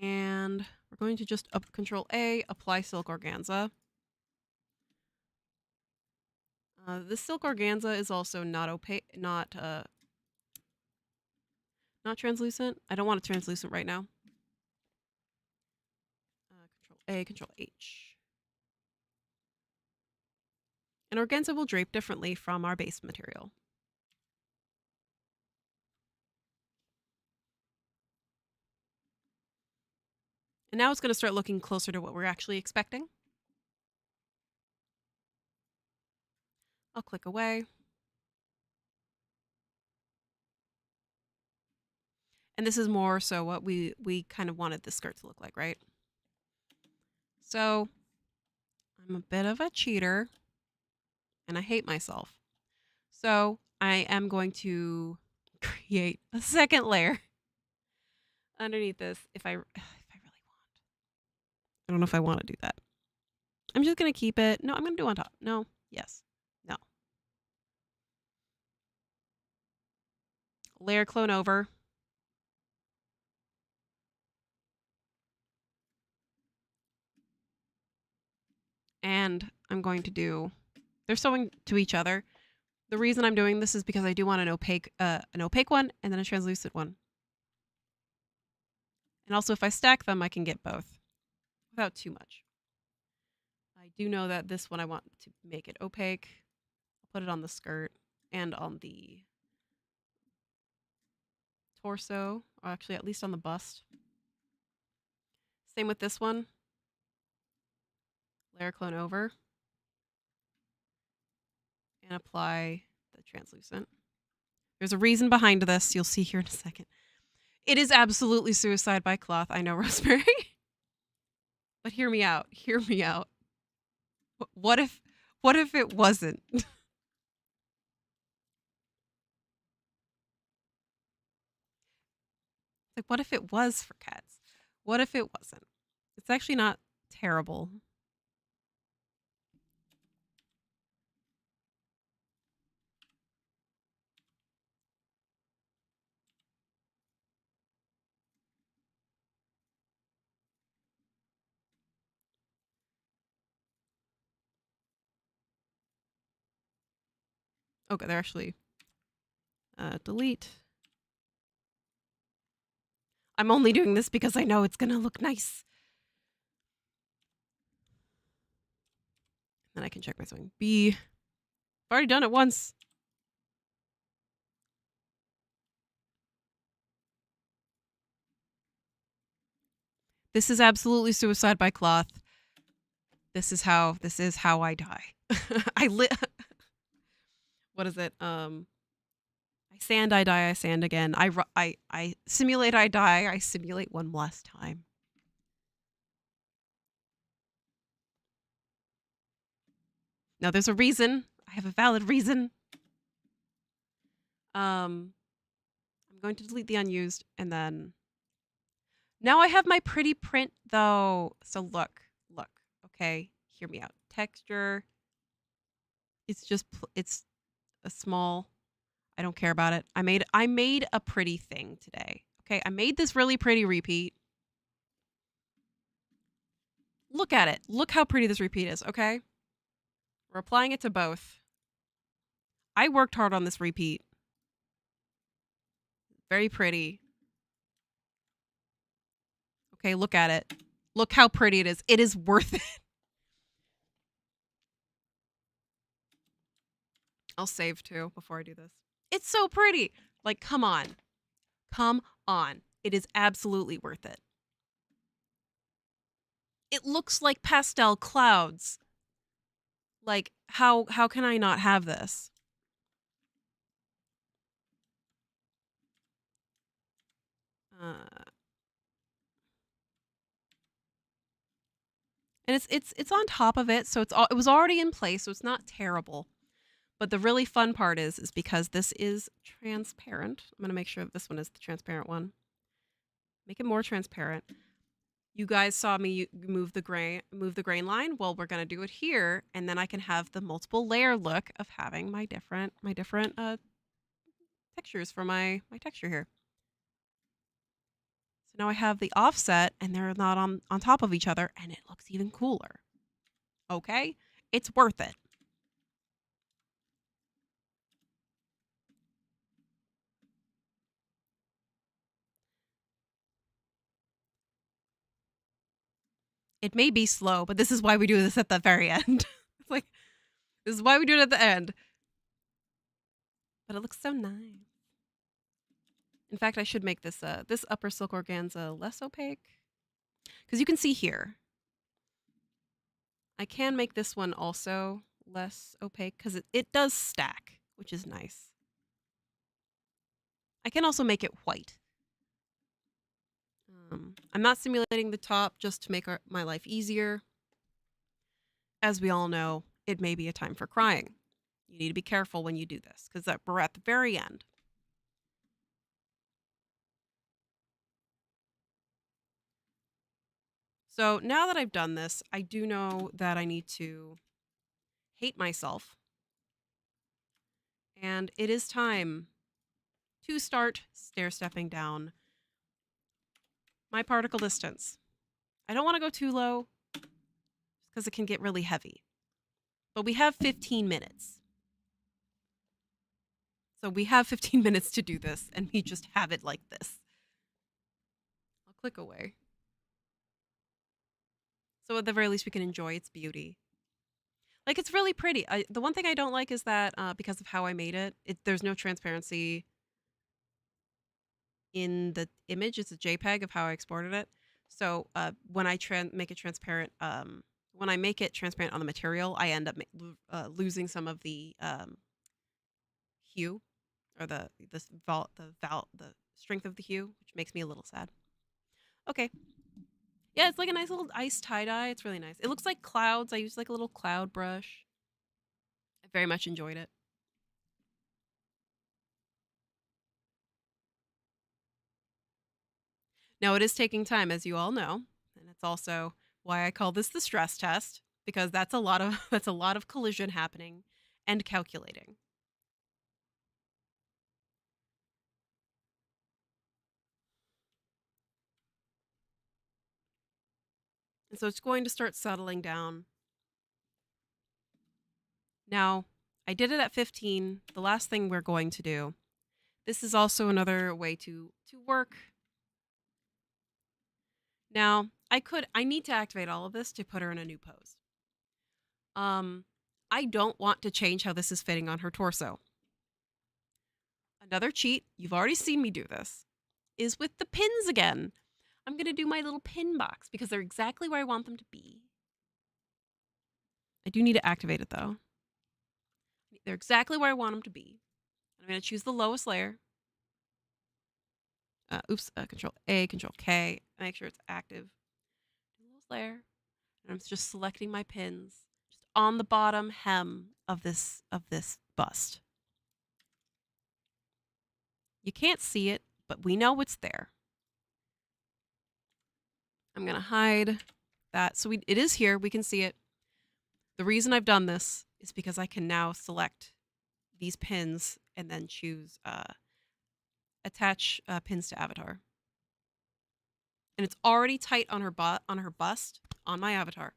And we're going to just Control A, apply silk organza. This silk organza is also not opaque, not translucent. I don't want it translucent right now. Control A, Control H. And organza will drape differently from our base material. And now it's going to start looking closer to what we're actually expecting. I'll click away. And this is more so what we kind of wanted the skirt to look like, right? So I'm a bit of a cheater and I hate myself. So I am going to create a second layer underneath this if I really want. I don't know if I want to do that. I'm just going to keep it. No, I'm going to do on top. No. Yes. No. Layer clone over. And I'm going to do, they're sewing to each other. The reason I'm doing this is because I do want an opaque one and then a translucent one. And also if I stack them, I can get both without too much. I do know that this one I want to make it opaque. I'll put it on the skirt and on the torso, or actually at least on the bust. Same with this one. Layer clone over. And apply the translucent. There's a reason behind this. You'll see here in a second. It is absolutely suicide by cloth. I know, Rosemary. But hear me out. Hear me out. What if it wasn't? Like, what if it was for cats? What if it wasn't? It's actually not terrible. Okay, they're actually delete. I'm only doing this because I know it's gonna look nice. Then I can check my sewing. B. I've already done it once. This is absolutely suicide by cloth. This is how I die. What is it? I sand, I die, I sand again. I simulate, I die, I simulate one last time. Now there's a reason. I have a valid reason. I'm going to delete the unused and then now I have my pretty print though. So look, okay, hear me out. Texture. It's a small, I don't care about it. I made a pretty thing today. Okay, I made this really pretty repeat. Look at it. Look how pretty this repeat is, okay? We're applying it to both. I worked hard on this repeat. Very pretty. Okay, look at it. Look how pretty it is. It is worth it. I'll save too before I do this. It's so pretty. Like, come on. Come on. It is absolutely worth it. It looks like pastel clouds. Like, how can I not have this? And it's on top of it, so it was already in place, so it's not terrible. But the really fun part is because this is transparent. I'm gonna make sure that this one is the transparent one. Make it more transparent. You guys saw me move the grain line. Well, we're gonna do it here, and then I can have the multiple layer look of having my different textures for my texture here. So now I have the offset, and they're not on top of each other, and it looks even cooler. Okay, it's worth it. It may be slow, but this is why we do this at the very end. It's like, this is why we do it at the end. But it looks so nice. In fact, I should make this this upper silk organza less opaque. Because you can see here. I can make this one also less opaque because it does stack, which is nice. I can also make it white. I'm not simulating the top just to make my life easier. As we all know, it may be a time for crying. You need to be careful when you do this because we're at the very end. So now that I've done this, I do know that I need to hate myself. And it is time to start stair-stepping down my particle distance. I don't want to go too low because it can get really heavy. But we have 15 minutes. So we have 15 minutes to do this, and we just have it like this. I'll click away. So at the very least, we can enjoy its beauty. Like, it's really pretty. The one thing I don't like is that because of how I made it, there's no transparency in the image. It's a JPEG of how I exported it. So when I make it transparent, when I make it transparent on the material, I end up losing some of the hue or the strength of the hue, which makes me a little sad. Okay. Yeah, it's like a nice little ice tie-dye. It's really nice. It looks like clouds. I used like a little cloud brush. I very much enjoyed it. Now it is taking time, as you all know, and it's also why I call this the stress test, because that's a lot of collision happening and calculating. And so it's going to start settling down. Now, I did it at 15. The last thing we're going to do. This is also another way to work. Now, I need to activate all of this to put her in a new pose. I don't want to change how this is fitting on her torso. Another cheat, you've already seen me do this, is with the pins again. I'm going to do my little pin box because they're exactly where I want them to be. I do need to activate it though. They're exactly where I want them to be. I'm going to choose the lowest layer. Control A, Control K, make sure it's active. Lowest layer. And I'm just selecting my pins just on the bottom hem of this bust. You can't see it, but we know it's there. I'm going to hide that. So it is here. We can see it. The reason I've done this is because I can now select these pins and then choose attach pins to avatar. And it's already tight on her bust on my avatar,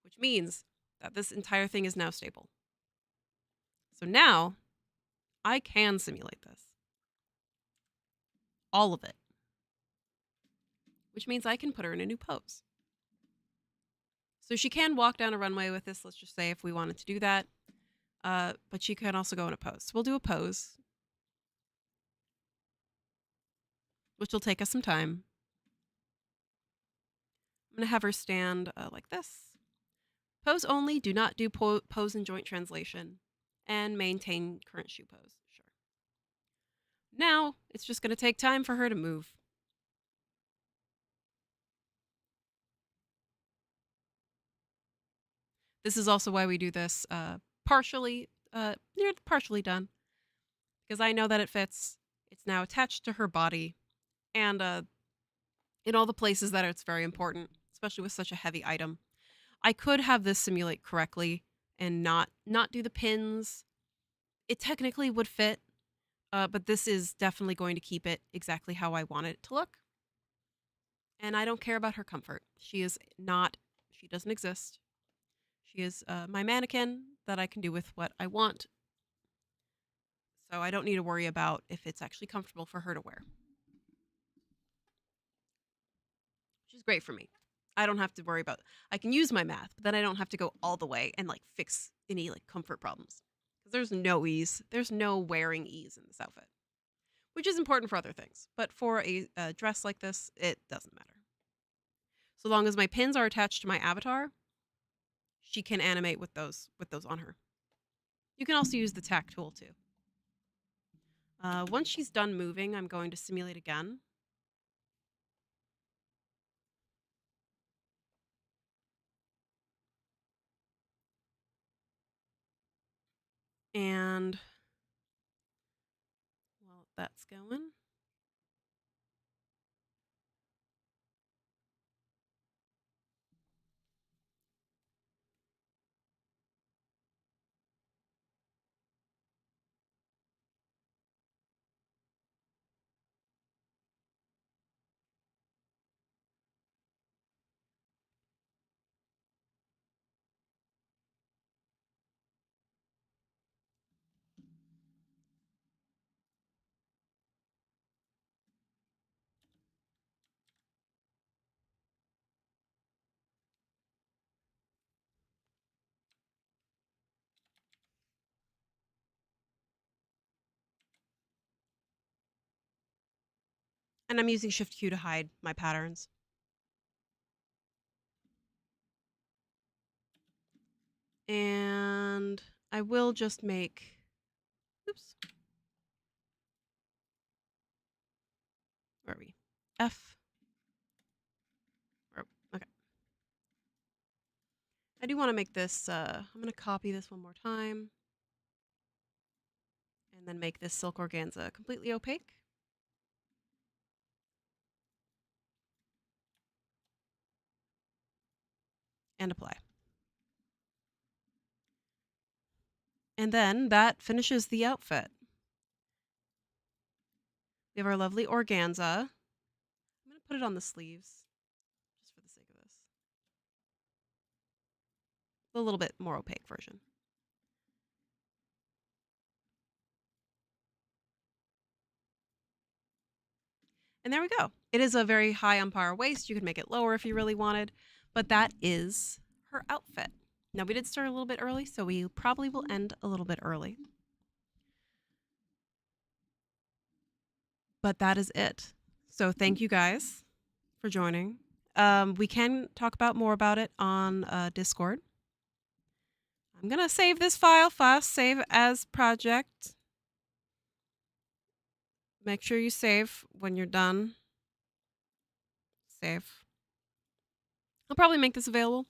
which means that this entire thing is now stable. So now I can simulate this. All of it. Which means I can put her in a new pose. So she can walk down a runway with this, let's just say, if we wanted to do that. But she can also go in a pose. So we'll do a pose, which will take us some time. I'm going to have her stand like this. Pose only, do not do pose and joint translation, and maintain current shoe pose. Sure. Now, it's just going to take time for her to move. This is also why we do this partially, near partially done, because I know that it fits. It's now attached to her body, and in all the places that it's very important, especially with such a heavy item. I could have this simulate correctly and not do the pins. It technically would fit, but this is definitely going to keep it exactly how I want it to look. And I don't care about her comfort. She is not. She doesn't exist. She is my mannequin that I can do with what I want. So I don't need to worry about if it's actually comfortable for her to wear. Which is great for me. I don't have to worry about. I can use my math, but then I don't have to go all the way and like fix any like comfort problems. Because there's no ease. There's no wearing ease in this outfit, which is important for other things. But for a dress like this, it doesn't matter. So long as my pins are attached to my avatar, she can animate with those on her. You can also use the tack tool too. Once she's done moving, I'm going to simulate again. And while that's going, and I'm using Shift Q to hide my patterns. And I will just make, oops, where are we? F. Okay. I do want to make this, I'm going to copy this one more time. And then make this silk organza completely opaque. And apply. And then that finishes the outfit. We have our lovely organza. I'm going to put it on the sleeves, just for the sake of this. A little bit more opaque version. And there we go. It is a very high umpire waist. You could make it lower if you really wanted, but that is her outfit. Now, we did start a little bit early, so we probably will end a little bit early. But that is it. So thank you guys for joining. We can talk about more about it on Discord. I'm going to save this file fast, save as project. Make sure you save when you're done. Save. I'll probably make this available.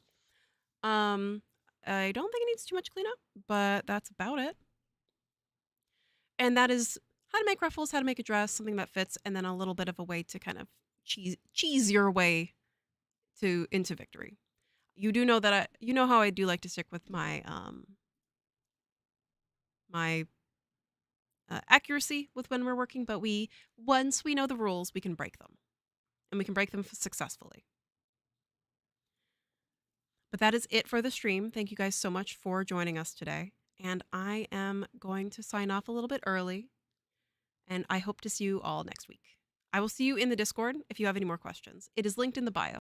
I don't think it needs too much cleanup, but that's about it. And that is how to make ruffles, how to make a dress, something that fits, and then a little bit of a way to kind of cheese your way into victory. You do know that you know how I do like to stick with my my accuracy with when we're working, but once we know the rules, we can break them, and we can break them successfully. But that is it for the stream. Thank you guys so much for joining us today. And I am going to sign off a little bit early. And I hope to see you all next week. I will see you in the Discord if you have any more questions. It is linked in the bio.